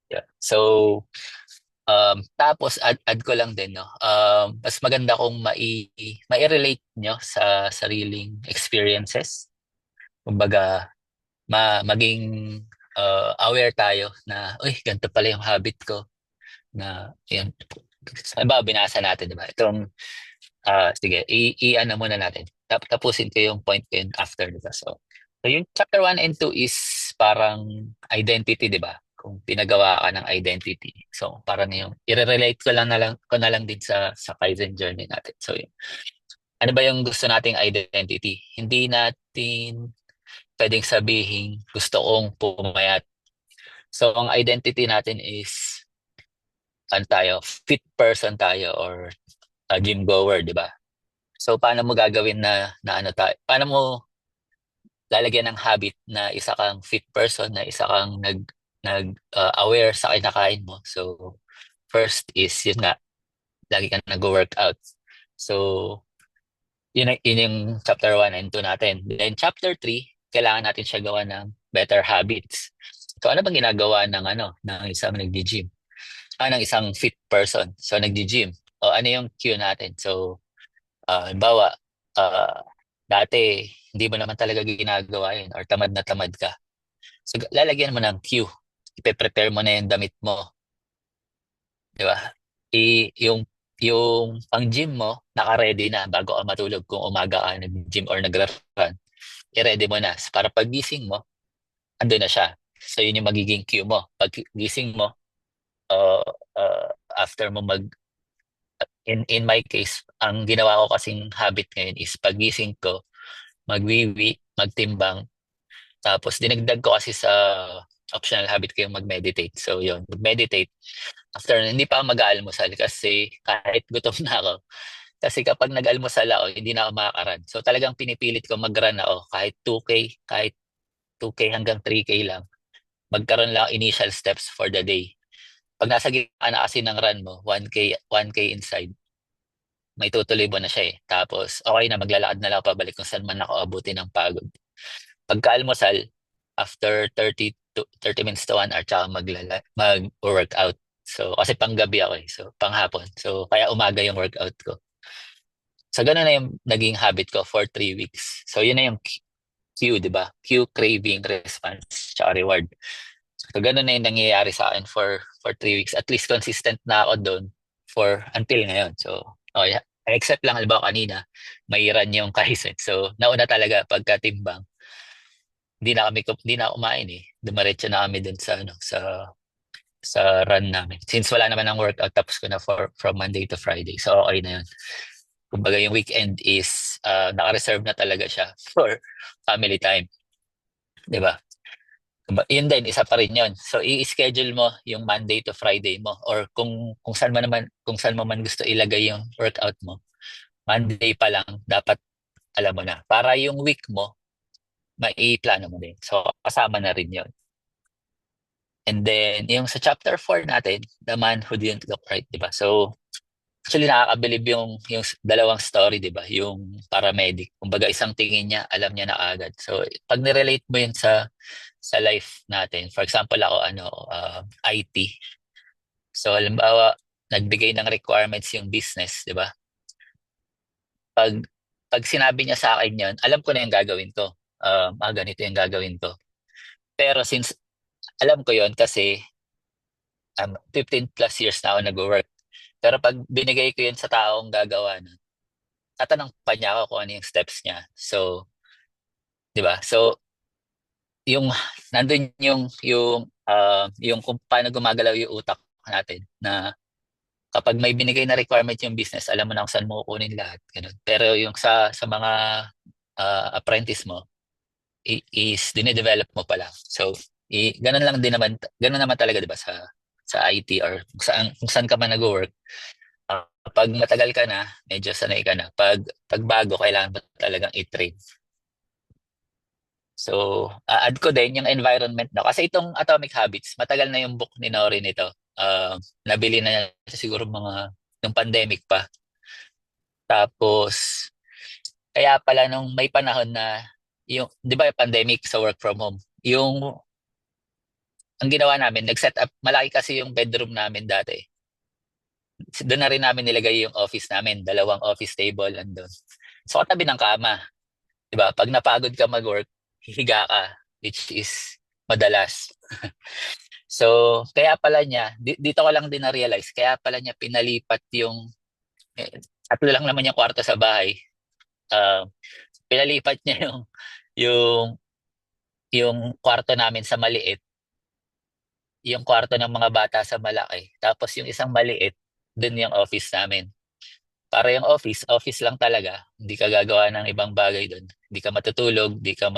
yeah. So tapos add ko lang din, no. Mas maganda kung mai-relate nyo sa sariling experiences. Kumbaga maging aware tayo na ganito pala yung habit ko na yun. Halimbawa, binasa natin, di ba? Itong sige, i-ano muna natin. Tapusin ko yung point ko yun after, di ba? So yung chapter 1 and 2 is parang identity, di ba? Kung pinagawa ka ng identity. So parang yung i-relate ko na lang din sa Kaizen journey natin. So yun. Ano ba yung gusto nating identity? Hindi natin pwedeng sabihin gusto kong pumayat. So ang identity natin is fit person tayo or a gym goer, di ba? So paano mo gagawin na ano tayo? Paano mo lalagyan ng habit na isa kang fit person, na isa kang aware sa kinakain mo? So first is yun nga, lagi kang nag-workout. So yun yung chapter 1 and 2 natin. Then chapter 3, kailangan natin siya gawa ng better habits. So ano bang ginagawa ng isang nag-gym? Ng isang fit person. So nag-gym. O ano yung cue natin? So halimbawa, dati hindi mo naman talaga ginagawa yun or tamad na tamad ka. So lalagyan mo ng cue. Ipe-prepare mo na yung damit mo. Di ba? Yung pang-gym mo, naka-ready na bago ka matulog kung umaga ka nag-gym or nag-run. I-ready mo na. Para pag gising mo, ando na siya. So yun yung magiging cue mo. Pag gising mo, after mo in my case, ang ginawa ko kasing habit ngayon is pagising ko, magwiwi, magtimbang, tapos dinagdag ko kasi sa optional habit ko yung mag-meditate. So yun, mag-meditate. After hindi pa ako mag-aalmusal kasi kahit gutom na ako. Kasi kapag nag-almusal ako, hindi na ako makakaran. So talagang pinipilit ko mag-run ako kahit 2K hanggang 3K lang. Magkaroon lang initial steps for the day. Pag nasa gitna na kasi ng run mo, 1K inside, may tutuloy mo na siya eh. Tapos, okay na, maglalakad na lang ako pabalik kung saan man ako abutin ng pagod. Pagka-almusal, after 30 minutes to 1 hour, tsaka mag-workout. So, kasi panggabi ako eh. So, panghapon. So, kaya umaga yung workout ko. So, ganun na yung naging habit ko for 3 weeks. So, yun na yung cue, di ba? Cue, craving, response, tsaka reward. So, ganun na yung nangyayari sa akin for 3 weeks. At least consistent na ako doon for until ngayon. So, okay. Except lang, halimbawa kanina, may run yung Kaizen. So, nauna talaga pagkatimbang. Hindi na ako kumain eh. Dumiretso na kami dun sa, sa run namin. Since wala naman ang workout, tapos ko na from Monday to Friday. So, okay na yun. Kumbaga yung weekend is naka-reserve na talaga siya for family time. Di ba? Yun din, isa pa rin yun. So, i-schedule mo yung Monday to Friday mo or kung saan mo man gusto ilagay yung workout mo. Monday pa lang, dapat alam mo na. Para yung week mo, maiplano mo din. So, kasama na rin yun. And then, yung sa chapter 4 natin, The Man Who Didn't Look Right, di ba? So, actually, nakakabilib yung dalawang story, di ba? Yung paramedic. Kumbaga, isang tingin niya, alam niya na agad. So, pag nirelate mo yun sa life natin, for example, ako, IT. So, halimbawa, nagbigay ng requirements yung business, di ba? Pag sinabi niya sa akin yun, alam ko na yung gagawin ko. Ganito yung gagawin ko. Pero since alam ko yun kasi 15 plus years na ako nag-work. Pero pag binigay ko yun sa taong gagawa na, tatanong pa niya ako kung ano yung steps niya. So, di ba? So, nandun yung kung paano gumagalaw yung utak natin na kapag may binigay na requirement yung business, alam mo na kung saan mo kukunin lahat. Ganun. Pero yung sa mga apprentice mo, is dine-develop mo pa lang. So, ganun naman talaga 'di ba sa IT or kung saan ka man nag-work. Pag matagal ka na, medyo sanay ka na. Pag bago, kailangan mo talagang i-train. So, add ko din yung environment na. Kasi itong Atomic Habits, matagal na yung book ni Nori nito. Nabili na niya siguro nung pandemic pa. Tapos, kaya pala nung may panahon na, di ba pandemic sa work from home, ang ginawa namin, nag-set up, malaki kasi yung bedroom namin dati. Doon na rin namin nilagay yung office namin, 2 office table andun. So katabi ng kama, 'di ba? Pag napagod ka mag-work, hihiga ka, which is madalas. So kaya pala niya, dito ko lang din na-realize, kaya pala niya pinalipat tatlo lang naman yung kwarto sa bahay. Pinalipat niya yung kwarto namin sa maliit, yung kwarto ng mga bata sa malaki. Tapos yung isang maliit, dun yung office namin. Para yung office lang talaga. Hindi ka gagawa ng ibang bagay dun. Hindi ka matutulog, hindi ka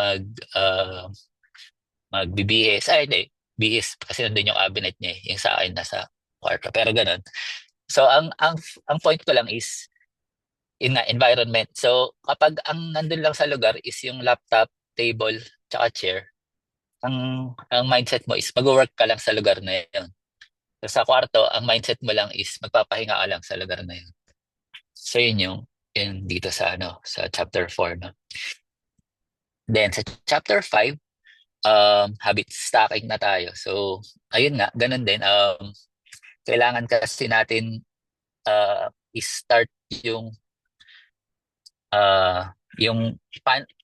magbibihis. Hindi. Bihis kasi nandun yung cabinet niya, yung sa akin nasa kwarto. Pero ganun. So ang point ko lang is environment. So kapag ang nandun lang sa lugar is yung laptop, table, tsaka chair, ang mindset mo is mag-work ka lang sa lugar na yun. So, sa kwarto, ang mindset mo lang is magpapahinga ka lang sa lugar na yun. So yun yung dito sa sa chapter 4, no. Then sa chapter 5, habit stacking na tayo. So ayun nga, ganun din, kailangan kasi natin i-start yung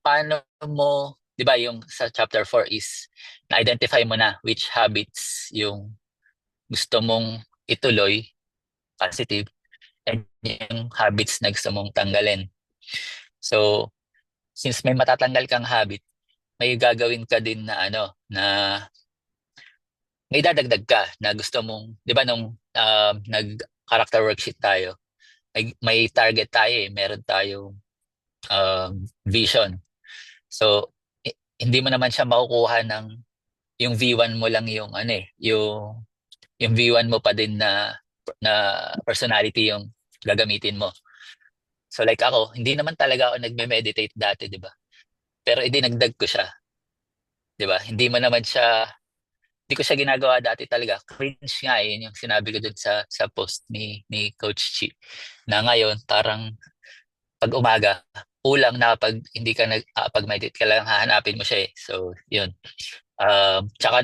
paano mo, 'di ba, yung sa chapter 4 is na-identify mo na which habits yung gusto mong ituloy, positive, and yung habits na gusto mong tanggalin. So, since may matatanggal kang habit, may gagawin ka din na na may dadagdag ka na gusto mong, 'di ba, nung nag-character worksheet tayo, may target tayo eh, meron tayong vision. So, hindi mo naman siya makukuha ng yung V1 mo lang yung yung V1 mo pa din na personality yung gagamitin mo. So like ako, hindi naman talaga ako nagme-meditate dati, 'di ba? Pero idinagdag ko siya. 'Di ba? Hindi mo naman siya Hindi ko siya ginagawa dati talaga. Cringe nga eh. Yun yung sinabi ko dun sa post ni Coach Chi. Na ngayon, parang pag umaga, kulang na pag hindi ka nakapag-meditate ka lang, hahanapin mo siya eh. So, yun. Tsaka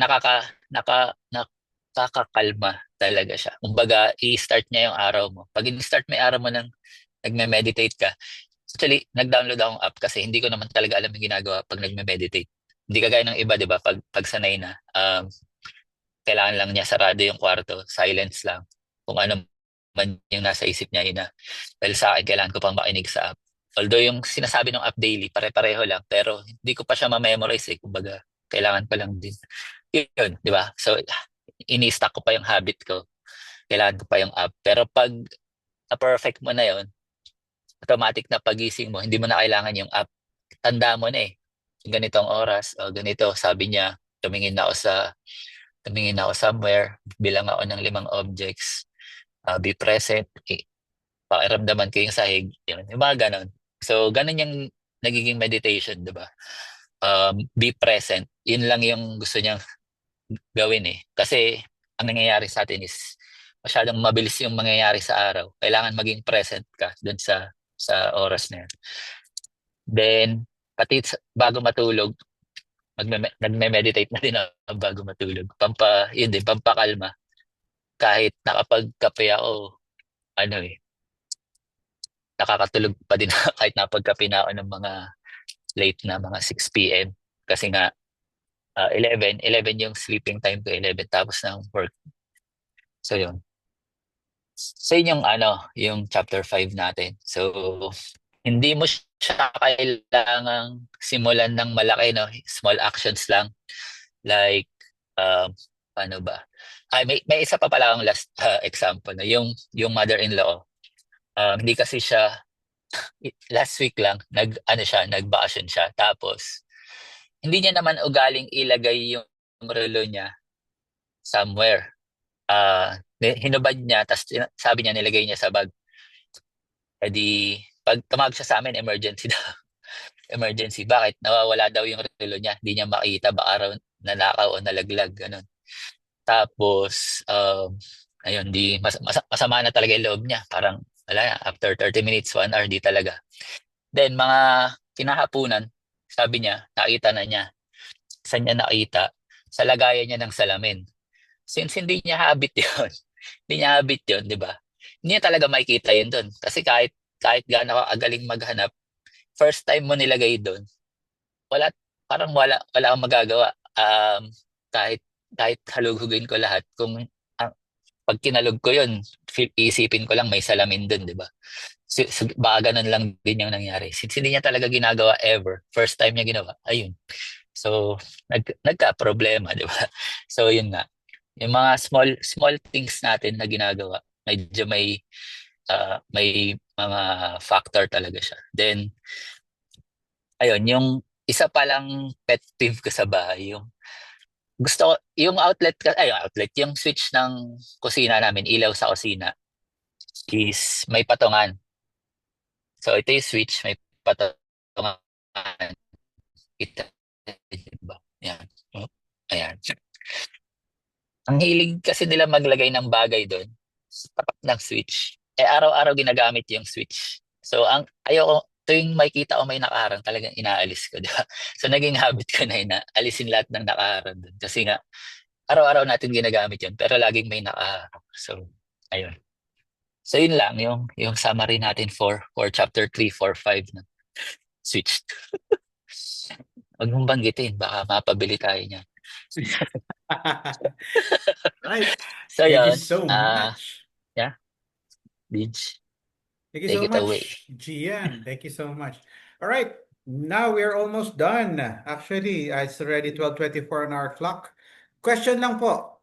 nakakakalma talaga siya. Kumbaga, i-start niya yung araw mo. Pag in-start mo yung araw mo ng nagme-meditate ka, actually, nag-download akong app kasi hindi ko naman talaga alam yung ginagawa pag nagme-meditate. Hindi kagaya ng iba, di ba? Pag sanay na, kailangan lang niya sarado yung kwarto, silence lang. Kung ano man yung nasa isip niya, ina. Dahil sa akin, kailangan ko pang makinig sa app. Although yung sinasabi ng app daily, pare-pareho lang, pero hindi ko pa siya ma-memorize eh. Kumbaga, kailangan pa lang din. Yun, di ba? So, ini-stack ko pa yung habit ko. Kailangan ko pa yung app. Pero pag na-perfect mo na yon, automatic na pagising mo, hindi mo na kailangan yung app. Tanda mo na eh. Ganitong oras, o ganito, sabi niya, tumingin ako somewhere, bilang ako ng 5 objects, be present, pakiramdaman ko yung sahig, yun, yung mga ganon. So, ganon yung nagiging meditation, di ba? Be present. Yun lang yung gusto niyang gawin eh. Kasi, ang nangyayari sa atin is, masyadong mabilis yung mangyayari sa araw. Kailangan maging present ka dun sa oras na yun. Then, pati bago matulog, nagme-meditate na din ako bago matulog. Yun din, pampakalma. Kahit nakapagkape ako, nakakatulog pa din ako kahit napagkape na ako ng mga late na mga 6 p.m. Kasi nga, 11 yung sleeping time ko, 11 tapos ng work. So yun. So yun yung chapter 5 natin. So, hindi mo siya kailangang simulan ng malaki, no? Small actions lang. Like, paano ba? May isa pa pala akong last example, no? Yung mother-in-law. Hindi kasi siya, last week lang, nag-vacation siya. Tapos, hindi niya naman ugaling ilagay yung relo niya somewhere. Hinubad niya, tapos sabi niya nilagay niya sa bag. Pag tumawag siya sa amin, emergency daw. Emergency. Bakit? Nawawala daw yung relo niya. Hindi niya makita. Baka raw nanakaw o nalaglag. Ganun. Tapos, ayun, masama na talaga yung loob niya. Parang, wala na, after 30 minutes, 1 hour, di talaga. Then, mga kinahapunan, sabi niya, nakita na niya. Saan niya nakita? Sa lagayan niya ng salamin. Since hindi niya habit yun, di ba? Hindi niya talaga makikita yun doon. Kasi kahit gaano ka agaling maghanap, first time mo nilagay doon, wala kang magagawa. Kahit halugugin ko lahat, pag kinalog ko yun, isipin ko lang may salamin doon, di ba? Baka ganun lang din yung nangyari. Since hindi niya talaga ginagawa ever, first time niya ginawa, ayun. So, nagka-problema, di ba? So, yun nga. Yung mga small things natin na ginagawa, medyo may mga factor talaga siya. Then, ayun, yung isa palang pet peeve ko sa bahay, yung yung switch ng kusina namin, ilaw sa kusina, is may patungan. So, ito yung switch, may patungan. Ito, diba? Yan. Ayan. Ang hilig kasi nila maglagay ng bagay doon sa tapat ng switch. Araw-araw ginagamit yung switch. So, tuwing makikita ko may nakaharang, talagang inaalis ko, di ba? So, naging habit ko na yun na alisin lahat ng nakaharang doon. Kasi nga, araw-araw natin ginagamit yun, pero laging may nakaharang. So, ayun. So, yun lang, yung summary natin for chapter 3, 4, 5 na switch. Huwag mong banggitin, baka mapabili tayo niya. Right. So, Thank you yun. so much. Yeah. Dij, Thank you take so it away. much, Gian. Thank you so much. All right. Now we're almost done. Actually, it's already 12:24 on our clock. Question lang po.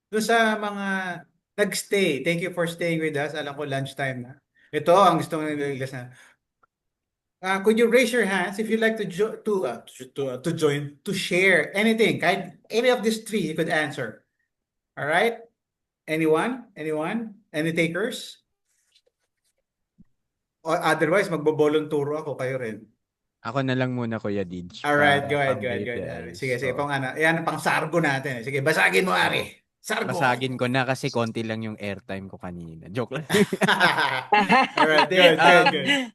Doon sa mga nagstay, thank you for staying with us. Alam ko lunchtime na. Ito ang gusto ko niligas na. Could you raise your hands if you'd like to join, to share anything, any of these three you could answer. All right? Anyone? Any takers? O otherwise, magbo-volunturo ako, kayo rin. Ako na lang muna, Kuya Dij, Alright, go para ahead, go ahead, go pang-break the ahead. ice. Sige, sige, So, yan ang pang sargo natin. Sige, basagin mo, Ari. Sargo. basagin ko na kasi konti lang yung airtime ko kanina. Joke lang. Alright, Hindi, good, good, good.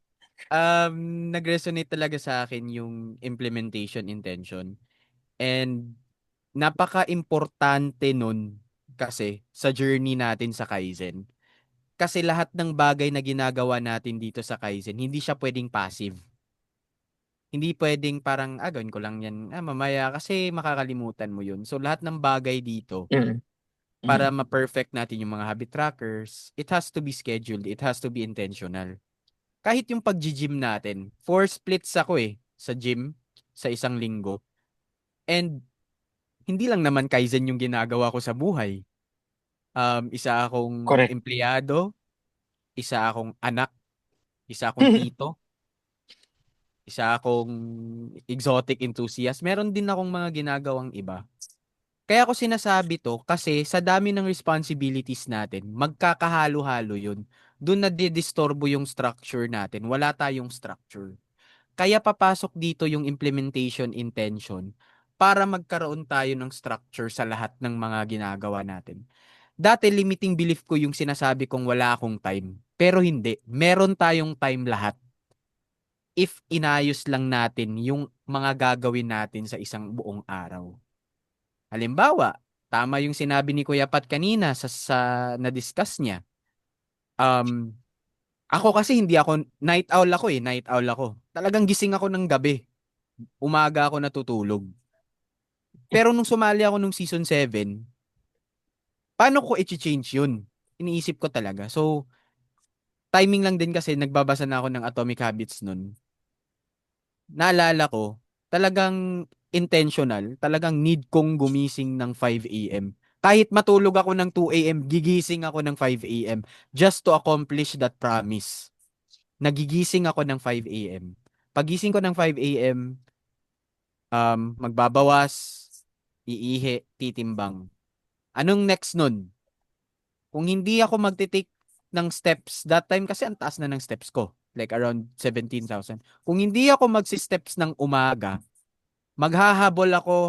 nag-resonate talaga sa akin yung implementation intention. And napaka-importante nun kasi sa journey natin sa Kaizen. Kasi lahat ng bagay na ginagawa natin dito sa Kaizen, hindi siya pwedeng passive. Hindi pwedeng parang, gawin ko lang yan, mamaya kasi makakalimutan mo yun. So, lahat ng bagay dito, Mm. para Mm. ma-perfect natin yung mga habit trackers, it has to be scheduled, it has to be intentional. Kahit yung pag-gym natin, 4 splits ako sa gym, sa isang linggo. And, hindi lang naman Kaizen yung ginagawa ko sa buhay. Isa akong Correct. empleyado, isa akong anak, isa akong tito, isa akong exotic enthusiast. Meron din akong mga ginagawang iba. Kaya ako sinasabi to kasi sa dami ng responsibilities natin, magkakahalo-halo yun. Doon na didistorbo yung structure natin. Wala tayong structure. Kaya papasok dito yung implementation intention para magkaroon tayo ng structure sa lahat ng mga ginagawa natin. Dati limiting belief ko yung sinasabi kong wala akong time. Pero hindi. Meron tayong time lahat. If inayos lang natin yung mga gagawin natin sa isang buong araw. Halimbawa, tama yung sinabi ni Kuya Pat kanina sa na-discuss niya. Ako kasi hindi ako, night owl ako night owl ako. Talagang gising ako ng gabi. Umaga ako natutulog. Pero nung sumali ako nung season 7, paano ko i-change yun? Iniisip ko talaga. So, timing lang din kasi nagbabasa na ako ng Atomic Habits nun. Naalala ko, talagang intentional, talagang need kong gumising ng 5 a.m. Kahit matulog ako ng 2 a.m., gigising ako ng 5 a.m. just to accomplish that promise. Nagigising ako ng 5 a.m. Pagising ko ng 5 a.m., magbabawas, iihi, titimbang. Anong next nun? Kung hindi ako magte-take ng steps, that time kasi ang taas na ng steps ko. Like around 17,000. Kung hindi ako magsi-steps ng umaga, maghahabol ako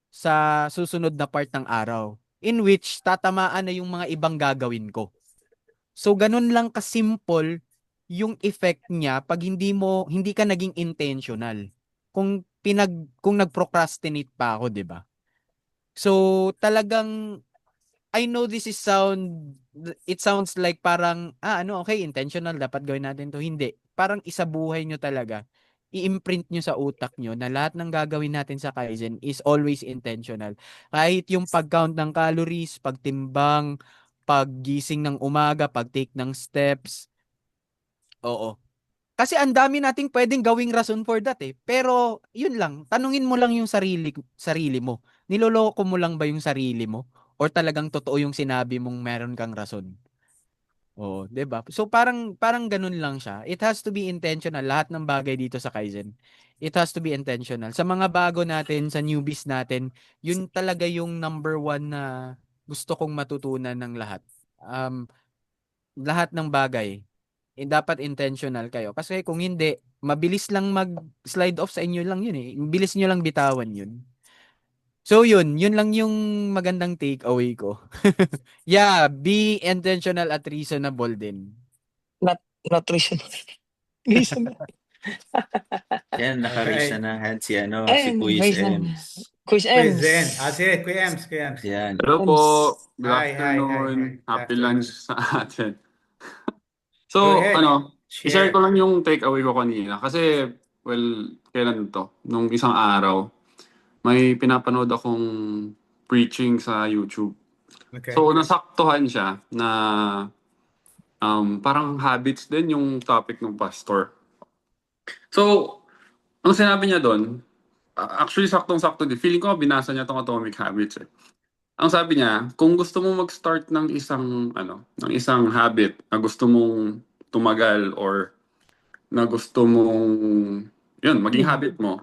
sa susunod na part ng araw. In which, tatamaan na yung mga ibang gagawin ko. So, ganun lang kasimple yung effect niya pag hindi ka naging intentional. Kung nag-procrastinate pa ako, 'di ba? So, talagang I know it sounds like parang, okay, intentional, dapat gawin natin to. Hindi. Parang isabuhay nyo talaga. I-imprint nyo sa utak nyo na lahat ng gagawin natin sa Kaizen is always intentional. Kahit yung pag-count ng calories, pagtimbang, paggising ng umaga, pag-take ng steps. Oo. Kasi ang dami nating pwedeng gawing rason for that Pero, yun lang, tanungin mo lang yung sarili mo. Niloloko mo lang ba yung sarili mo? Or talagang totoo yung sinabi mong meron kang rason? Oo, 'di ba? So parang ganun lang siya. It has to be intentional lahat ng bagay dito sa Kaizen. It has to be intentional. Sa mga bago natin, sa newbies natin, yun talaga yung number one na gusto kong matutunan ng lahat. Lahat ng bagay dapat intentional kayo. Kasi kung hindi, mabilis lang mag-slide off sa inyo lang yun Bilis nyo lang bitawan yun. So yun lang yung magandang take away ko. Yeah, be intentional at reasonable din. Not reasonable. Reasonable. Yan, naka-raise Alright. na hand si Ay, Quiz raise na. Ems. Quiz Quiz Ems. Zen. Sige, Kuya Ems, Kuya Ems. Yan. Hello po. Good Hi. afternoon. Happy Afternoon. lunch sa atin. Go So, ahead. i-share Share. ko lang yung takeaway ko kanina. Kasi, kailan to? Nung isang araw, may pinapanood akong preaching sa YouTube. Okay. So, nasaktuhan siya na parang habits din yung topic ng pastor. So, ang sinabi niya doon, actually saktong-sakto din. Feeling ko binasa niya tong Atomic Habits Ang sabi niya, kung gusto mo mag-start ng isang habit na gusto mong tumagal or na gusto mong maging habit mo,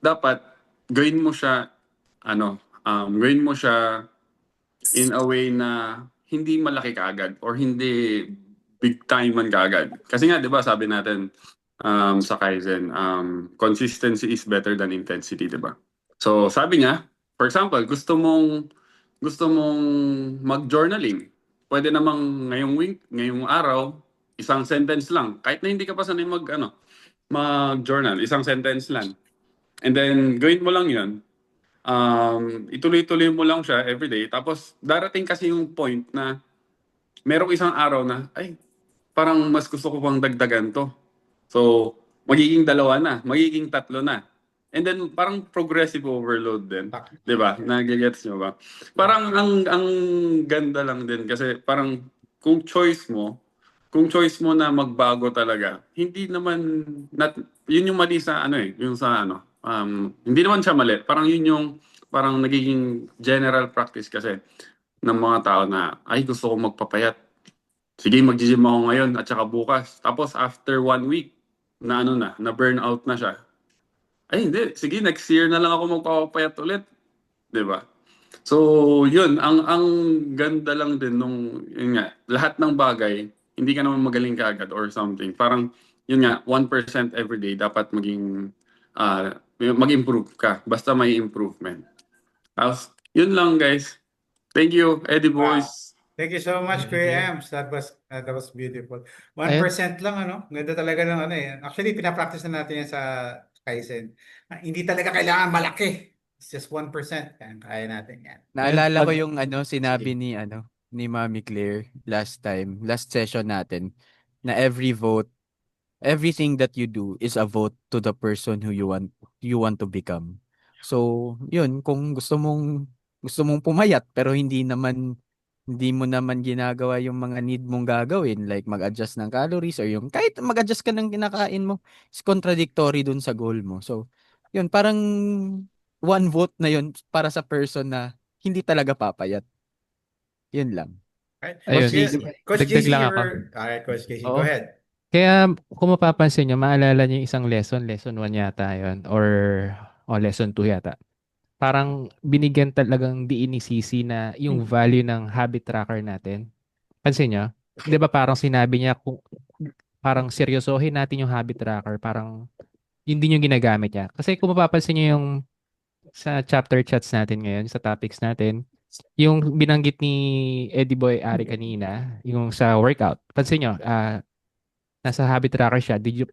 dapat gawin mo siya gawin mo siya in a way na hindi malaki kaagad or hindi big time man kaagad. Kasi nga 'di ba sabi natin, sa Kaizen. Consistency is better than intensity, di ba? So sabi niya, for example, gusto mong mag-journaling. Pwede namang ngayong araw, isang sentence lang. Kahit na hindi ka pa sanay mag-journal, isang sentence lang. And then, gawin mo lang yun. Ituloy-tuloy mo lang siya everyday. Tapos, darating kasi yung point na merong isang araw na, ay, parang mas gusto ko pang dagdagan to. So, magiging 2 na, magiging 3 na. And then, parang progressive overload din. Di ba? Nagigets nyo ba? Parang ang ganda lang din kasi parang kung choice mo na magbago talaga, hindi naman, yun yung mali sa hindi naman siya mali. Parang yun yung, parang nagiging general practice kasi ng mga tao na, ay gusto ko magpapayat. Sige, mag-gym ako ngayon at saka bukas. Tapos after 1 week, na burnout na siya. Ay hindi, sige next year na lang ako magpapapayat ulit. 'Di ba? So, yun, ang ganda lang din yun nga, lahat ng bagay, hindi ka naman magaling kaagad or something. Parang, yun nga, 1% every day, dapat mag-improve ka. Basta may improvement. Tapos, yun lang guys. Thank you, Eddie Wow. Boys. Thank you so much, Kuya Ems. That was beautiful. 1% lang, ano? Ganda talaga ng ano eh. Actually, pinapractice na natin yan sa Kaizen. Hindi talaga kailangan malaki. It's just 1%. Kaya natin yan. Naalala ko yung sinabi ni Mami Claire last session natin, na everything that you do is a vote to the person who you want to become. So, yun, kung gusto mong pumayat pero hindi mo naman ginagawa yung mga need mong gagawin, like mag-adjust ng calories or yung kahit mag-adjust ka ng kinakain mo, is contradictory dun sa goal mo. So, yun, parang one vote na yun para sa person na hindi talaga papayat. Yun lang. Right. Ayun. Coach Dagdag JC, lang ako. Alright, Coach JC, Oo. go ahead. Kaya kung mapapansin nyo, maalala nyo yung isang lesson 1 yata yun, or lesson 2 yata. Parang binigyan talagang diin ni Sisi na yung value ng habit tracker natin. Pansin nyo? Di ba parang sinabi niya, parang seryosohin natin yung habit tracker, parang yun din yung ginagamit niya. Kasi kung mapapansin nyo yung sa chapter chats natin ngayon, sa topics natin, yung binanggit ni Eddie Boy Ari kanina, yung sa workout. Pansin nyo, nasa habit tracker siya. Do you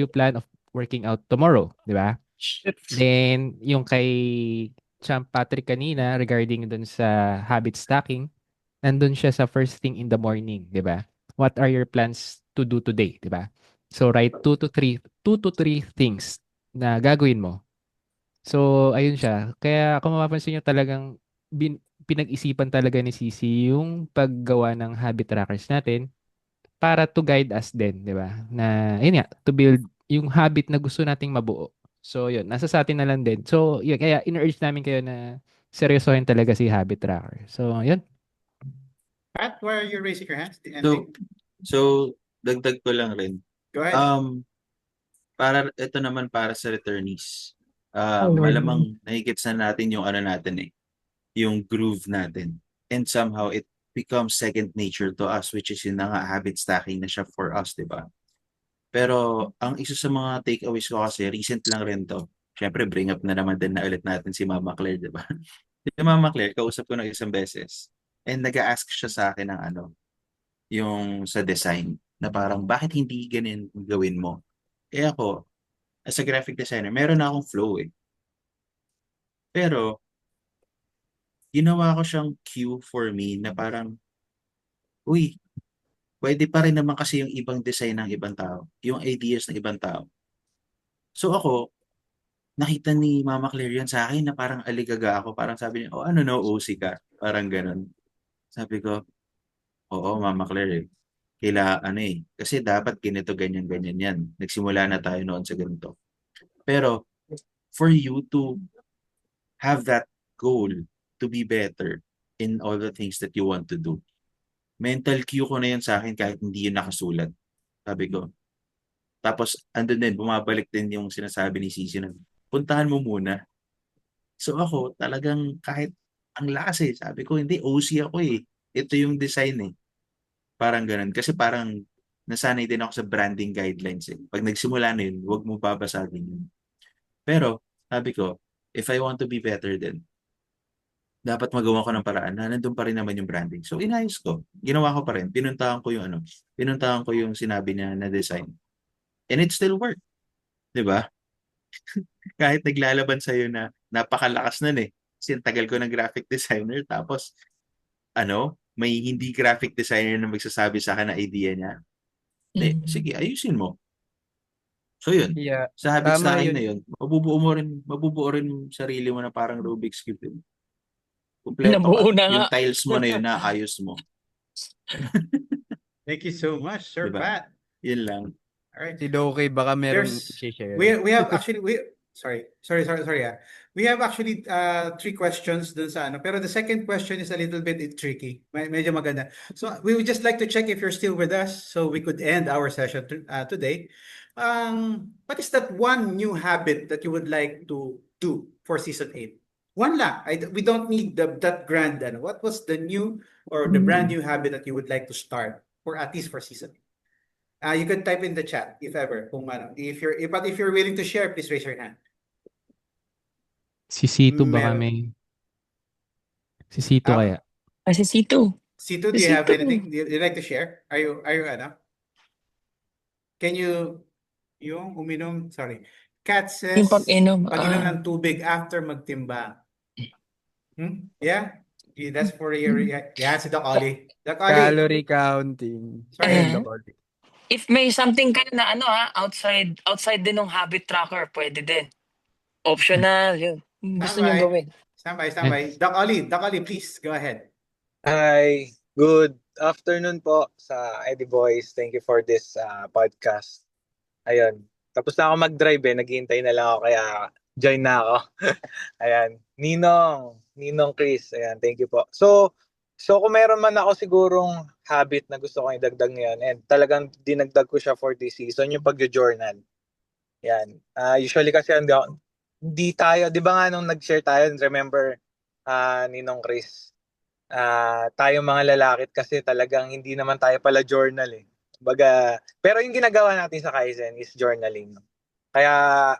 plan of working out tomorrow? Di ba? Then, yung kay Champ Patrick kanina regarding dun sa habit stacking, nandun siya sa first thing in the morning, di ba? What are your plans to do today, di ba? So, write 2 to 3 things na gagawin mo. So, ayun siya. Kaya kung mapapansin nyo talagang pinag-isipan talaga ni Sisi yung paggawa ng habit trackers natin para to guide us din, di ba? Na, yun nga, to build yung habit na gusto nating mabuo. So, yun, nasa sa atin na lang din. So, yun, kaya in-urge namin kayo na seryosohin talaga si habit tracker. So, yun. Pat, why are you raising your hands? So, dagdag ko lang rin. Go ahead. Ito naman para sa returnees. Malamang nahigits na natin yung natin yung groove natin. And somehow it becomes second nature to us, which is yun na nga, habit stacking na siya for us, di ba? Pero ang isa sa mga takeaways ko kasi, recent lang rin to. Siyempre, bring up na naman din na ulit natin si Mama Claire, di ba? Si Mama Claire, kausap ko ng isang beses. And nag-a-ask siya sa akin ng yung sa design, na parang, bakit hindi ganun gawin mo? Eh ako, as a graphic designer, meron na akong flow eh. Pero, ginawa ko siyang cue for me na parang, uy, pwede pa rin naman kasi yung ibang design ng ibang tao, yung ideas ng ibang tao. So ako, nakita ni Mama Claire yan sa akin na parang aligaga ako. Parang sabi niya, oh ano no, OC ka. Parang ganun. Sabi ko, oo Mama Claire kasi dapat ganito, ganyan, ganyan yan. Nagsimula na tayo noon sa ganito. Pero, for you to have that goal to be better in all the things that you want to do, mental cue ko na yun sa akin kahit hindi yun nakasulat. Sabi ko. Tapos, andun din, bumabalik din yung sinasabi ni Sisi na, puntahan mo muna. So ako, talagang kahit ang lakas sabi ko, hindi, OC ako Ito yung design Parang ganun. Kasi parang nasanay din ako sa branding guidelines eh. Pag nagsimula na yun, huwag mo babasagin yun. Pero, sabi ko, if I want to be better then, dapat magawa ko ng paraan na nandun pa rin naman yung branding. So, inayos ko. Ginawa ko pa rin. Pinuntahan ko yung sinabi niya na design. And it still worked. 'Di ba? Kahit naglalaban sa'yo na napakalakas nun eh. Kasi ang tagal ko ng graphic designer. Tapos, may hindi graphic designer na magsasabi sa akin na idea niya. Hindi, sige, ayusin mo. So, yun. Yeah, Sa habits tama line yun. na yun, mabubuo rin yung sarili mo na parang Rubik's Cube. Yun. Kumpleto Nabuo ka. na nga. Yung tiles mo na yun, naayos mo. Thank you so much, Sir Diba? Pat. Yun lang. All right. Si Doke baka meron There's i-share. we have actually sorry. We have actually 3 questions dun sa ano, pero the second question is a little bit tricky. Medyo maganda. So we would just like to check if you're still with us so we could end our session today. What is that one new habit that you would like to do for season 8? One lang. We don't need that grand ano. What was the new or the brand new habit that you would like to start for at least for season 8? You can type in the chat if ever. But if you're willing to share, please raise your hand. Si Sito baka Meron. may... Si Sito Ah, kaya. Kasi Sito. Sito, do you have Sito. anything you'd like to share? Are you ano? Can you yung uminom? Sorry. Kat Yung says pag-inom. pag-inom ng tubig after magtimbang. Yeah? That's for your yeah, si Doc Ollie. Doc Ollie. Calorie counting. Sorry. Ayun, Doc Ollie. If may something ka na outside din ng habit tracker, pwede din. Optional, yun. Gusto niyo gawin. Standby. Doc Ollie, please go ahead. Hi, good afternoon po sa Eddie Boys. Thank you for this podcast. Ayun, tapos na ako mag-drive naghihintay na lang ako kaya join na ako. Ayan, Ninong Chris, ayan, thank you po. So kung meron man ako sigurong habit na gusto kong idagdag ngayon and talagang dinagdag ko siya for this season, yung pagjo-journal. Yan. Usually kasi hindi tayo, di ba nga nung nag-share tayo, remember Ninong Chris, tayo mga lalaki kasi talagang hindi naman tayo pala journal eh. Baga, pero yung ginagawa natin sa Kaizen is journaling. Kaya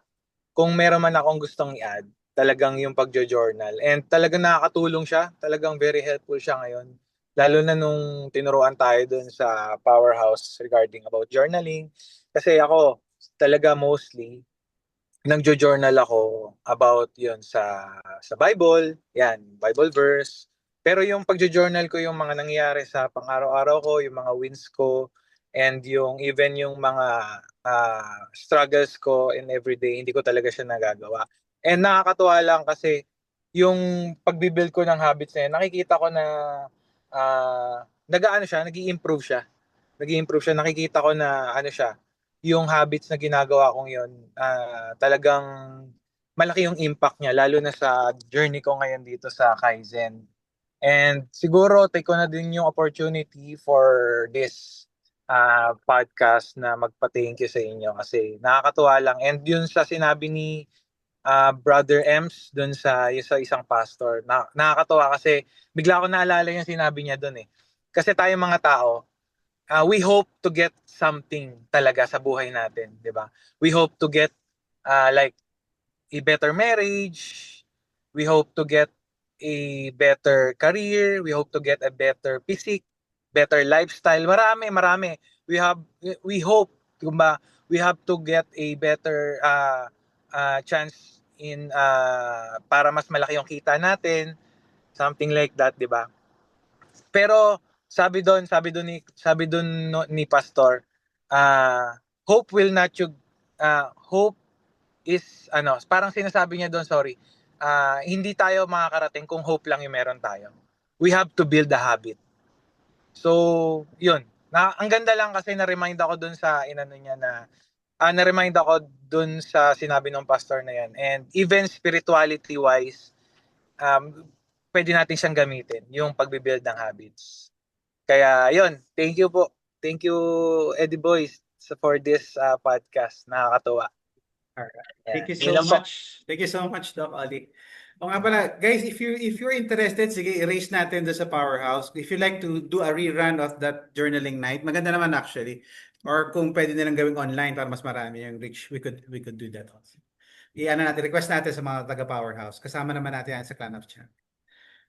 kung meron man akong gustong i-add, talagang yung pagjo-journal. And talagang nakakatulong siya. Talagang very helpful siya ngayon. Lalo na nung tinuruan tayo dun sa Powerhouse regarding about journaling. Kasi ako, talaga mostly, nagjo-journal ako about yun sa Bible. Yan, Bible verse. Pero yung pagjo-journal ko yung mga nangyayari sa pang-araw-araw ko, yung mga wins ko, and even yung mga struggles ko in everyday, hindi ko talaga siya nagagawa. And nakakatuwa lang kasi yung pagbibuild ko ng habits na yun, nakikita ko na nag-i-improve siya. Nakikita ko na yung habits na ginagawa kong yun, talagang malaki yung impact niya, lalo na sa journey ko ngayon dito sa Kaizen. And siguro take ko na din yung opportunity for this podcast na magpa-thank you sa inyo kasi nakakatuwa lang. And yun sa sinabi ni Brother Ems dun sa isang pastor, nakakatuwa kasi bigla ko naalala yung sinabi niya dun eh. Kasi tayo mga tao, we hope to get something talaga sa buhay natin, di ba? We hope to get like a better marriage, we hope to get a better career, we hope to get a better physique, better lifestyle, marami. We hope, diba, we have to get a better chance in para mas malaki yung kita natin, something like that, di ba? Pero sabi doon ni pastor, hope will not you hope is parang sinasabi niya doon, hindi tayo makakarating kung hope lang yung meron tayo. We have to build a habit. So, yun. Ang ganda lang kasi na-remind ako doon sa na-remind ako doon sa sinabi ng pastor na yan. And even spirituality wise, pwede natin siyang gamitin, yung pagbibuild ng habits. Kaya yun, thank you po. Thank you, Eddie Boys, for this podcast. Nakakatuwa. Alright. Yeah. Thank you Yun so lang po. much. Thank you so much, Doc Ali. O nga pala, guys, if you're interested, sige, erase natin doon sa Powerhouse. If you like to do a rerun of that journaling night, maganda naman actually. Or kung pwede nilang gawing online para mas marami yung reach, we could do that also. I-ano natin, request natin sa mga taga Powerhouse. Kasama naman natin yan sa Clan of Champ.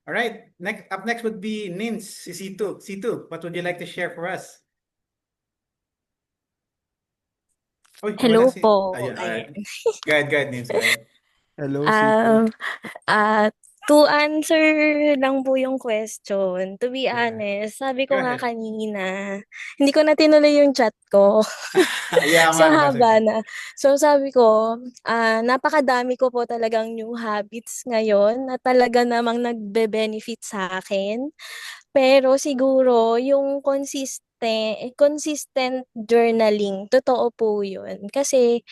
Alright, up next would be Nins, si C2. C2, what would you like to share for us? Uy, Hello wala si... po. Ayun, alright. Ayan. Go ahead, Nins, go ahead. Hello, C2. Um, to answer lang po yung question, to be Yeah. honest, sabi Go ko nga ahead. kanina, hindi ko na tinuloy yung chat ko. Yeah, So nga naman. haba na. So sabi ko, napakadami ko po talagang new habits ngayon na talaga namang nagbe-benefit sa akin. Pero siguro yung consistent journaling, totoo po yun. Kasi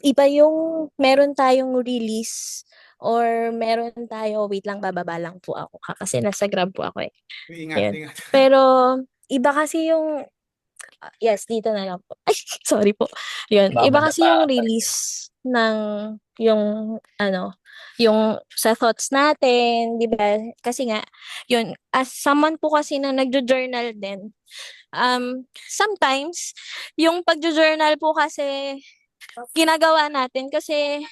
iba yung meron tayong release or meron tayo, wait lang, bababa lang po ako kasi nasa Grab po ako eh. Ingat, Ayun. ingat. Pero iba kasi yung yes, dito na lang po. Ay, sorry po. Yun. Iba Mamada kasi pa. yung release ng yung yung sa thoughts natin, 'di ba? Kasi nga, yun, as someone po kasi na nagjo-journal din, sometimes yung pagjo-journal po kasi ginagawa natin kasi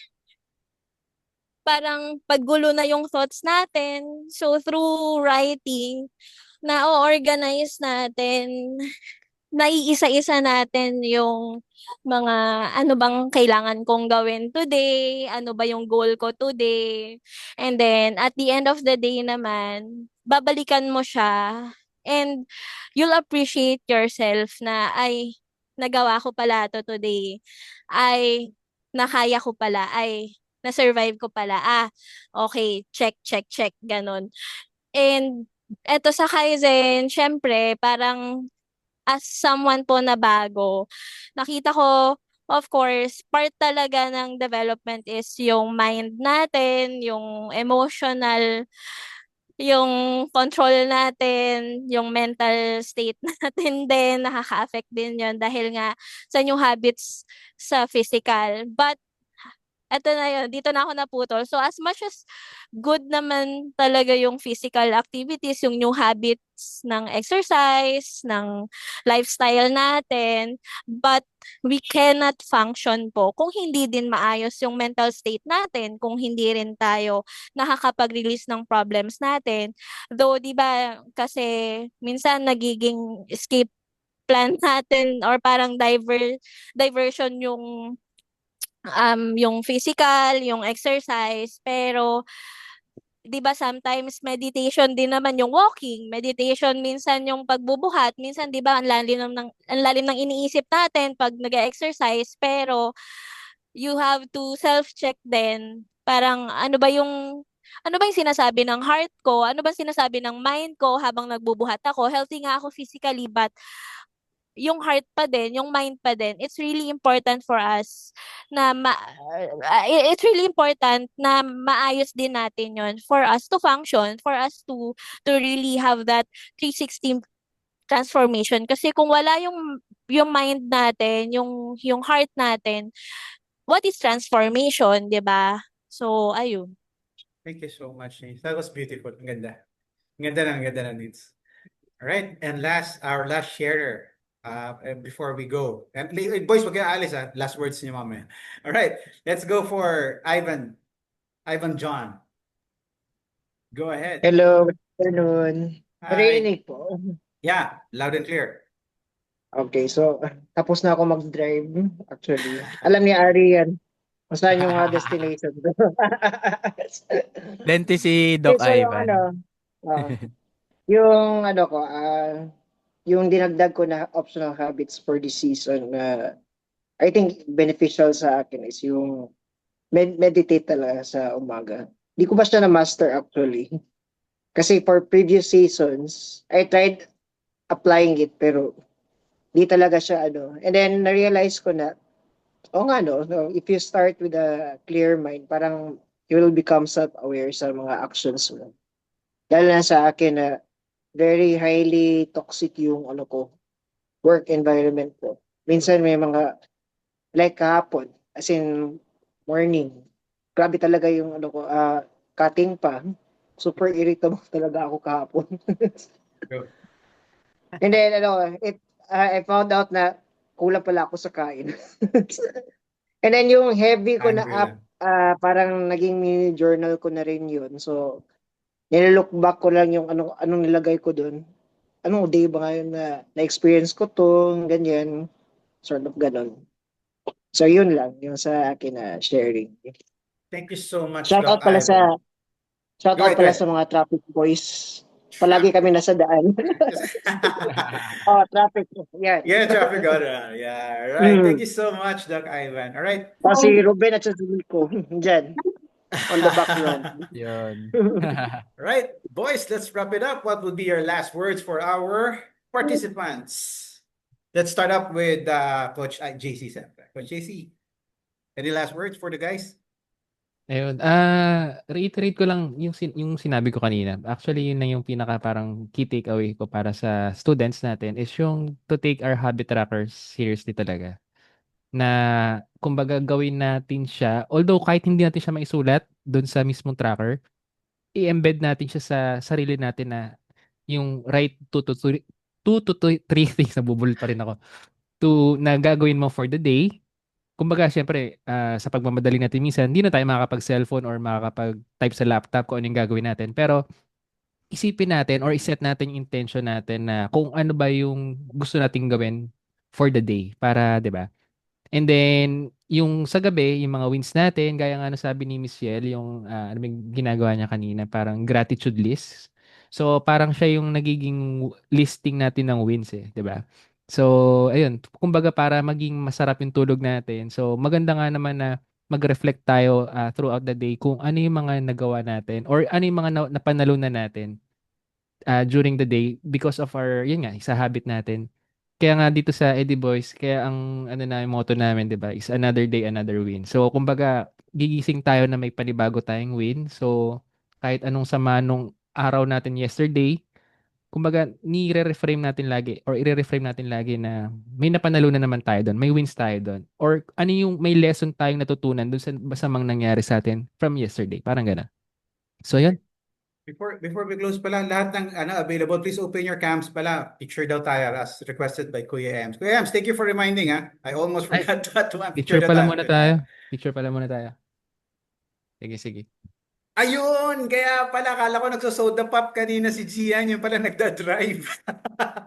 parang paggulo na yung thoughts natin. So through writing, na-organize natin, naiisa-isa natin yung mga ano bang kailangan kong gawin today, ano ba yung goal ko today. And then at the end of the day naman, babalikan mo siya and you'll appreciate yourself na ay nagawa ko pala to today. Ay nakaya ko pala, ay na-survive ko pala. Okay, check, check, check, ganon. And eto sa Kaizen, syempre, parang as someone po na bago, nakita ko, of course, part talaga ng development is yung mind natin, yung emotional, yung control natin, yung mental state natin din, nakaka-affect din yun dahil nga sa new habits sa physical. But eto na yun, dito na ako naputol. So as much as good naman talaga yung physical activities, yung new habits ng exercise, ng lifestyle natin, but we cannot function po kung hindi din maayos yung mental state natin, kung hindi rin tayo nakakapag-release ng problems natin. Though, di ba, kasi minsan nagiging escape plan natin or parang diversion yung physical, yung exercise, pero 'di ba sometimes meditation din naman yung walking, meditation minsan yung pagbubuhat, minsan 'di ba ang lalim ng iniisip natin pag nag-exercise, pero you have to self-check din. Parang ano ba yung sinasabi ng heart ko? Ano ba sinasabi ng mind ko habang nagbubuhat ako? Healthy nga ako physically, but yung heart pa din, yung mind pa din, it's really important for us na it's really important na maayos din natin yon for us to function, for us to really have that 360 transformation. Kasi kung wala yung mind natin, yung heart natin, what is transformation, 'di ba? So, ayun. Thank you so much, Nins. That was beautiful. Ang ganda. Ang ganda na, Nins. Alright, and our last sharer, before we go. And boys, wag kayo aalis ha. Last words niyo mamaya. Alright, let's go for Ivan. Ivan John. Go ahead. Hello, good afternoon. Hi. Narinig po. Yeah, loud and clear. Okay, so tapos na ako mag-drive actually. Alam ni Ari yan. Kung saan yung destination. Lente si Doc Okay, so Ivan. yung ko, yung dinagdag ko na optional habits for this season na I think beneficial sa akin is yung meditate talaga sa umaga. Di ko pa siya na-master actually. Kasi for previous seasons, I tried applying it pero di talaga siya And then na-realize ko na, if you start with a clear mind, parang you will become self-aware sa mga actions mo. Dahil na sa akin na very highly toxic yung work environment ko. Minsan may mga like kahapon, as in morning. Grabe talaga yung ano ko, cutting pa. Super irritable talaga ako kahapon. And then I found out na kulang pala ako sa kain. And then yung heavy ko na Hungry app, lang. parang naging mini journal ko na rin yun. So, nilook back ko lang yung anong nilagay ko doon. Anong day ba ngayon na na-experience ko to, ganyan, sort of ganon. So, yun lang, yung sa akin na sharing. Thank you so much, Shout Doc out pala Ivan. Go ahead, go sa ahead. mga traffic boys. Palagi kami nasa daan. Traffic. Yan. Yeah, traffic order. Yeah, right. Thank Mm. you so much, Doc Ivan. All right. Si Ruben at si Nico, dyan, on the background. Yun. Right, boys, let's wrap it up. What would be your last words for our participants? Let's start up with Coach JC. Coach JC, any last words for the guys? Ayun, reiterate ko lang yung sinabi ko kanina. Actually, yun na yung pinaka parang key takeaway ko para sa students natin is yung to take our habit trackers seriously talaga. Na kumbaga gawin natin siya, although kahit hindi natin siya maisulat doon sa mismong tracker, i-embed natin siya sa sarili natin na yung right 2 to 3 things, nabubulol pa rin ako, na gagawin mo for the day. Kumbaga, syempre, sa pagmamadali natin minsan, hindi na tayo makakapag-cellphone or makakapag-type sa laptop kung ano yung gagawin natin. Pero isipin natin or iset natin yung intention natin na kung ano ba yung gusto nating gawin for the day para, 'di ba? And then, yung sa gabi, yung mga wins natin, gaya nga na sabi ni Miss Yel, yung ano yung ginagawa niya kanina, parang gratitude list. So, parang siya yung nagiging listing natin ng wins eh, di ba? So, ayun, kumbaga para maging masarap yung tulog natin. So, maganda nga naman na mag-reflect tayo throughout the day kung ano yung mga nagawa natin or ano yung mga napanalunan natin during the day because of our, yun nga, sa habit natin. Kaya nga dito sa Eddie Boys, kaya ang ano na yung motto namin, 'di ba, is another day, another win. So, kumbaga, gigising tayo na may panibago tayong win. So, kahit anong sama nung araw natin yesterday, kumbaga, nire-reframe natin lagi or ire-reframe natin lagi na may napanalunan naman tayo doon, may wins tayo doon. Or ano yung may lesson tayong natutunan doon sa masamang nangyari sa atin from yesterday. Parang gano'n. So, yun. Before we close pala, lahat ng available, please open your cams pala. Picture daw tayo as requested by Kuya Ems. Kuya Ems, thank you for reminding I almost Ay, forgot that one. picture daw pala tayo. muna tayo. Picture pala muna tayo. Sige, sige. Ayun! Kaya pala, akala ko nagso-soda pop kanina si Gian, yung pala nagda-drive.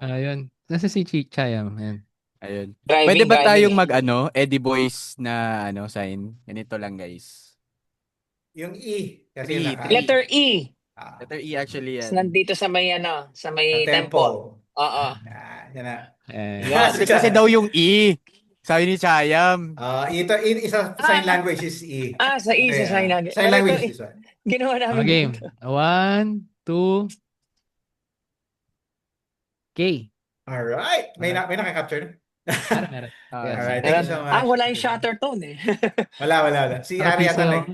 Ayun. Nasa si Chayam. Ayan. Ayun. Pwede Driving, ba driving tayong eh. Eddie Boys na sign? Ganito lang, guys. Yung E. Kasi Three, naka three. Letter E. Letter E actually Tapos yan. nandito sa may sa sa may temple. temple. Oo. Yan na. Yan. Kasi daw yung E. Sabi ni Chayam. Isa sign language is E. Sa E, Okay, sa sign language. sign Pero language ito, is this one. ginawa namin game. ganito. 1, 2. Okay. All right. May naka-capture na? Meron. All Yes. right. Thank you so much. Wala yung shutter tone eh. Wala. Si Ari Naka-PC ata ako.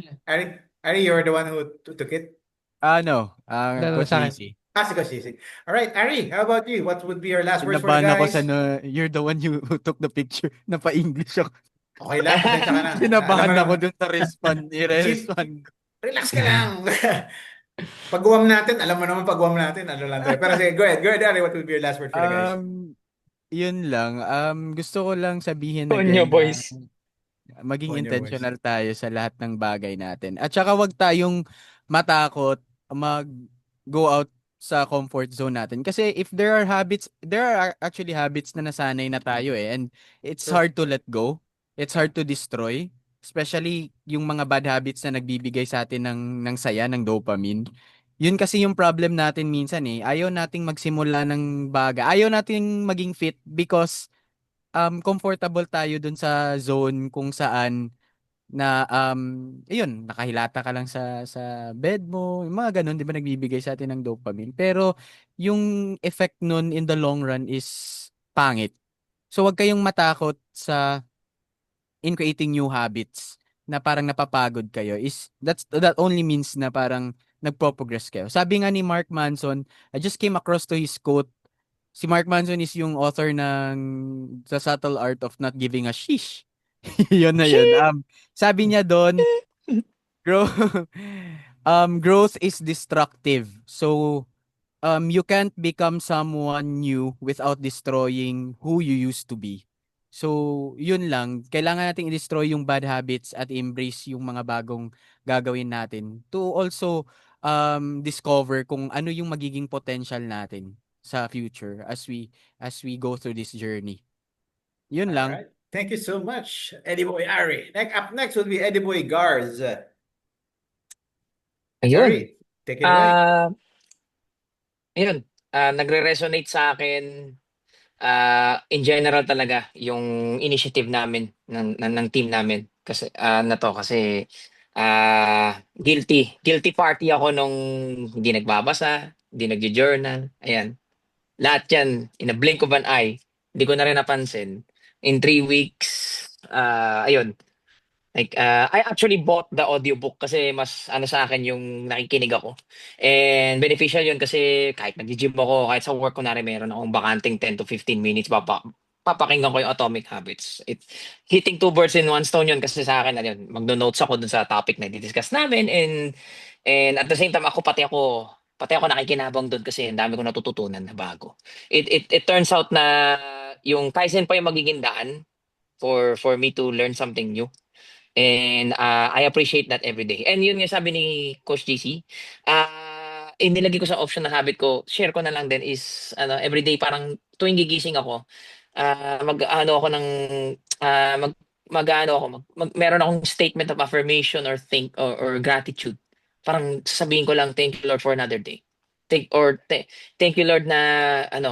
Ari, you're the one who took it? Coach sa akin. JC. Si Coach JC. All right, Ari, how about you? What would be your last words for the Kinabahan ako guys? you're the one who took the picture. Napa-English ako. Okay lang, pasensya ka na. Kinabahan Alam mo ako naman. dun sa i-respond. Relax ka lang. Pag-uwam natin, alam mo naman pag-uwam natin, ano lang tayo. Pero sige, go ahead, Ari, what would be your last word for the guys? Yun lang. Gusto ko lang sabihin Tonyo again boys. na maging Tonyo intentional tayo sa lahat ng bagay natin. At saka wag tayong matakot mag-go out sa comfort zone natin. Kasi if there are actually habits na nasanay na tayo and it's hard to let go. It's hard to destroy. Especially yung mga bad habits na nagbibigay sa atin ng saya, ng dopamine. Yun kasi yung problem natin minsan eh. Ayaw nating magsimula ng bagay. Ayaw nating maging fit because comfortable tayo dun sa zone kung saan na ayun, nakahilata ka lang sa bed mo. Yung mga ganun, 'di ba, nagbibigay sa atin ng dopamine. Pero yung effect nun in the long run is pangit. So wag kayong matakot in creating new habits na parang napapagod kayo that only means na parang nagpo-progress kayo. Sabi nga ni Mark Manson, I just came across to his quote. Si Mark Manson is yung author ng The Subtle Art of Not Giving a Shish. Yun na yun. Sabi niya doon, grow, growth is destructive. So, you can't become someone new without destroying who you used to be. So, yun lang. Kailangan nating i-destroy yung bad habits at embrace yung mga bagong gagawin natin to also discover kung ano yung magiging potential natin sa future as we go through this journey. Yun All lang. right. Thank you so much, Eddie Boy Ari. Up next will be Eddie Boy Garz. Ayun. Ari, take it away. Ayun. Nagre-resonate sa akin in general talaga yung initiative namin ng team namin kasi kasi guilty party ako nung hindi nagbabasa, hindi nagjo-journal. Ayan. Lahat yan in a blink of an eye. Hindi ko na rin napansin. In 3 weeks, ayun. Like, I actually bought the audiobook kasi mas ano sa akin yung nakikinig ako. And beneficial yun kasi kahit nag-gym ako, kahit sa work ko na rin meron akong bakanting 10 to 15 minutes, papakinggan ko yung Atomic Habits. Hitting two birds in one stone yun kasi sa akin, ano yun, magno-notes ako dun sa topic na i-discuss namin and at the same time, pati ako nakikinabang doon kasi ang dami ko natututunan na bago. It turns out na yung Kaizen pa yung magiging daan for me to learn something new. And I appreciate that every day. And yun nga sabi ni Coach GC, inilagay ko sa option na habit ko, share ko na lang din is everyday parang tuwing gigising ako, mag-ano ako ng mag-ano ako, meron akong statement of affirmation or or gratitude. Parang sasabihin ko lang, thank you Lord for another day. Thank you Lord na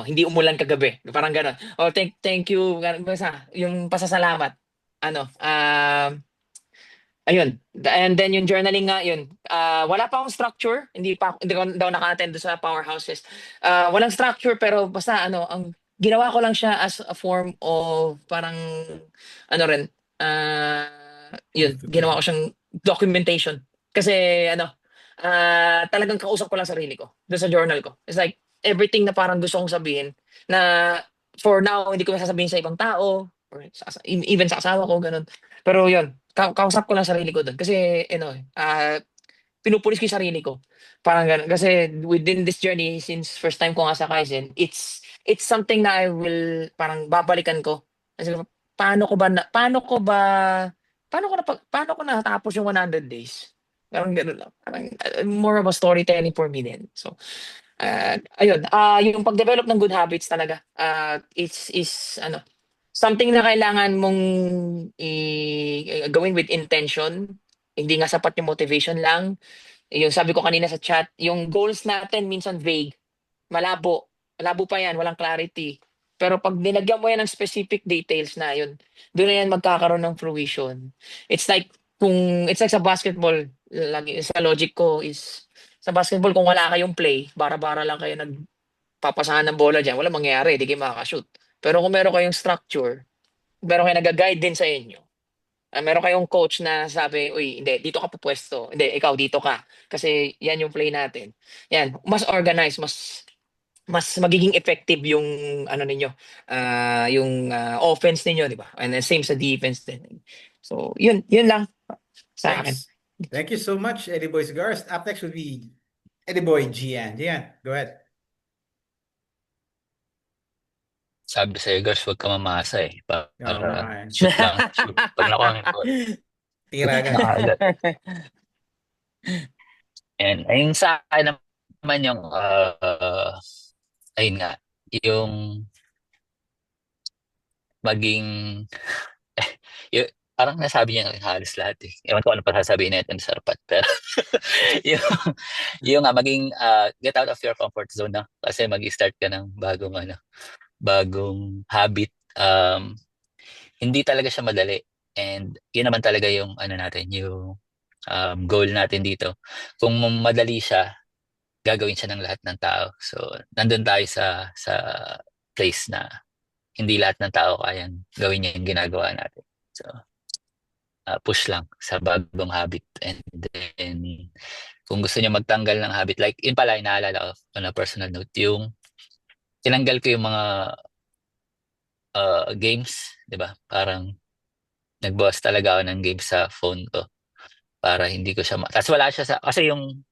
hindi umulan kagabi. Parang gano'n. Or thank you basta yung pasasalamat. Ayun. And then yung journaling nga yun. Wala pa akong structure. Hindi ko daw naka-attend doon sa powerhouses. Walang structure pero basta ang ginawa ko lang siya as a form of parang rin yun, ginawa ko siyang documentation. Kasi talagang kausap ko lang sarili ko doon sa journal ko. It's like everything na parang gusto kong sabihin na for now hindi ko sasabihin sa ibang tao or even sa asawa ko ganun. Pero yun, kausap ko lang sarili ko doon kasi pinupulis ko yung sarili ko. Parang ganun. Kasi within this journey, since first time ko nga sa Kaizen, it's something na I will parang babalikan ko. Kasi paano ko natapos yung 100 days? Parang ganun lang. Parang more of a storytelling for me din. So, ayun. Yung pag-develop ng good habits talaga, it's something na kailangan mong gawin with intention. Hindi nga sapat yung motivation lang. Yung sabi ko kanina sa chat, yung goals natin minsan vague, malabo. Malabo pa yan, walang clarity. Pero pag dinagyan mo yan ng specific details na yun, doon na yan magkakaroon ng fruition. It's like sa basketball, lagi sa logic ko is sa basketball kung wala kayong play, bara-bara lang kayo nagpapasahan ng bola diyan, wala mangyayari, di kayo makaka-shoot. Pero kung meron kayong structure, meron kayong nag-guide din sa inyo. Meron kayong coach na sabi, uy, hindi, dito ka pupwesto. Hindi, ikaw dito ka. Kasi yan yung play natin. Yan, mas organized, mas magiging effective yung ninyo, yung offense ninyo, di ba? And then same sa defense din. So, yun lang sa akin. Thanks. Thank you so much, Eddie Boy Garz. Up next will be Eddie Boy Gian. Gian, go ahead. Sabi sa'yo, girls, huwag ka mamasa eh. Oo Para nga eh. shoot lang. Shoot. Pag nakuha ng goal, Tira ka. nakaagad. And ayun sa akin naman yung, ayun nga, yung maging, yung, parang nasabi niya halos lahat eh. Ewan ko ano pa sasabihin natin sa rapat. Pero yung nga, maging get out of your comfort zone na. Kasi mag-start ka ng bagong habit. Hindi talaga siya madali. And yun naman talaga yung natin, yung goal natin dito. Kung madali siya, gagawin siya ng lahat ng tao. So, nandun tayo sa place na hindi lahat ng tao kayang gawin niya yung ginagawa natin. So, push lang sa bagong habit. And then, kung gusto niyo magtanggal ng habit, like, yun pala, inaalala ko on a personal note, yung tinanggal ko yung mga games, di ba? Parang nagbawas talaga ako ng game sa phone ko para hindi ko siya tapos wala siya sa kasi yung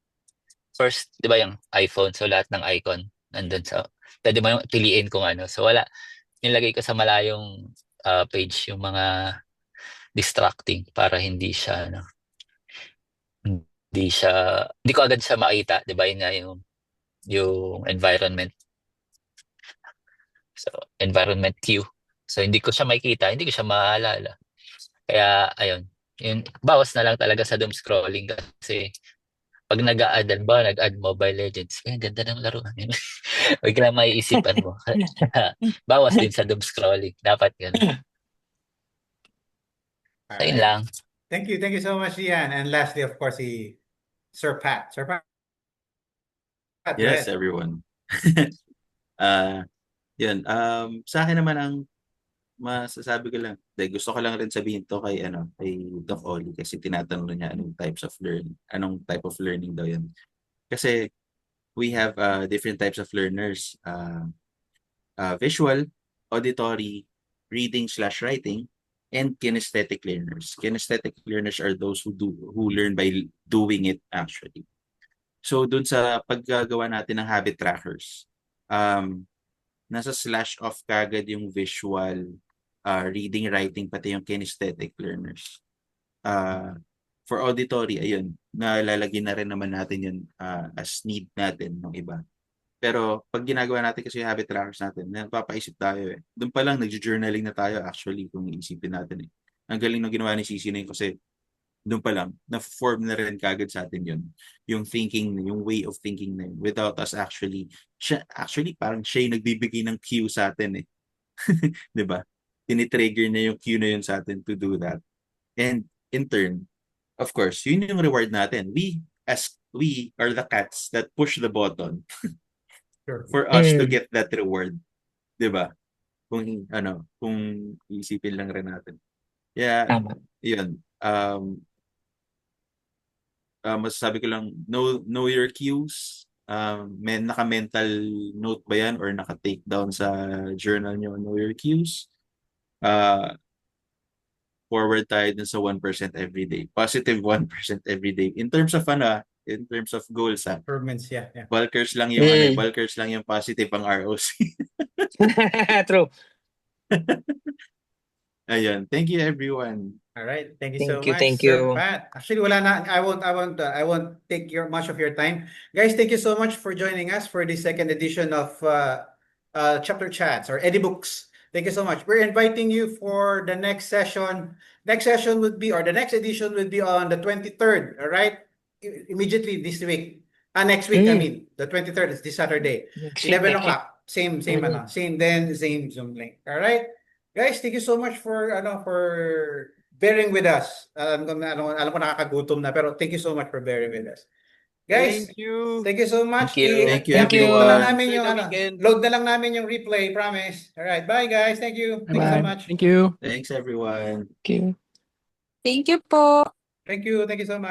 first 'di ba yung iPhone, so lahat ng icon nandun sa pwede mo yung piliin kung ano, so wala, nilagay ko sa malayong page yung mga distracting para hindi ko agad siya makita, 'di ba? Yun nga yung environment. So, environment cue. So, hindi ko siya makikita, hindi ko siya maalala. Kaya, ayun. Yun, bawas na lang talaga sa doom scrolling kasi pag nag-add Mobile Legends, ang ganda ng laro. Huwag lang maiisipan mo. Bawas din sa doom scrolling. Dapat yun. All Ayun right. lang. Thank you so much, Ian. And lastly, of course, si Sir Pat. Sir Pat, go Yes, ahead. everyone. Yun. Sa akin naman ang masasabi ko lang, gusto ko lang rin sabihin to kay Doc Oli kasi tinatanong niya anong type of learning daw yun. Kasi we have different types of learners. Visual, auditory, reading/writing, and kinesthetic learners. Kinesthetic learners are those who learn by doing it actually. So dun sa paggagawa natin ng habit trackers, nasa slash off kagad yung visual, reading, writing, pati yung kinesthetic learners. For auditory, ayun, nalalagay na rin naman natin yun as need natin ng iba. Pero pag ginagawa natin kasi yung habit trackers natin, napapaisip tayo eh. Doon pa lang, nag-journaling na tayo actually kung iisipin natin eh. Ang galing ng ginawa ni Cici na yun kasi doon pa lang, na-form na rin kagad sa atin yun. Yung thinking, yung way of thinking na yun. Without us actually parang siya yung nagbibigay ng cue sa atin eh. Diba? Tinitrigger na yung cue na yun sa atin to do that. And in turn, of course, yun yung reward natin. We are the cats that push the button for us to get that reward. Diba? Kung isipin lang rin natin. Yeah, Tama. yun. Masasabi ko lang, know your cues. Naka-mental note ba yan or naka-take down sa journal nyo, know your cues. Forward tayo dun sa 1% every day. Positive 1% every day. In terms of goals, Improvements, yeah. bulkers lang yung bulkers lang yung positive ang ROC. True. Ayun. Thank you everyone. All right. Thank you so Thank you, much, thank Sir you. Pat. Actually, wala na. I won't take much of your time. Guys, thank you so much for joining us for the second edition of Chapter Chats or EdiBooks. Thank you so much. We're inviting you for the next session. The next edition would be on the 23rd, all right? Immediately this week. Next week, I mean. The 23rd is this Saturday. 11 o'clock. Same same Zoom link. All right? Guys, thank you so much for bearing with us. Alam ko nakakagutom na, pero thank you so much for bearing with us. Guys, Thank you. thank you so much. Thank you. Thank you, Thank you. everyone. Load na lang namin yung replay, promise. All right, bye guys. Thank you. Thank you so Bye. much. Thank you. Thanks everyone. Thank you. Thank you po. Thank you so much.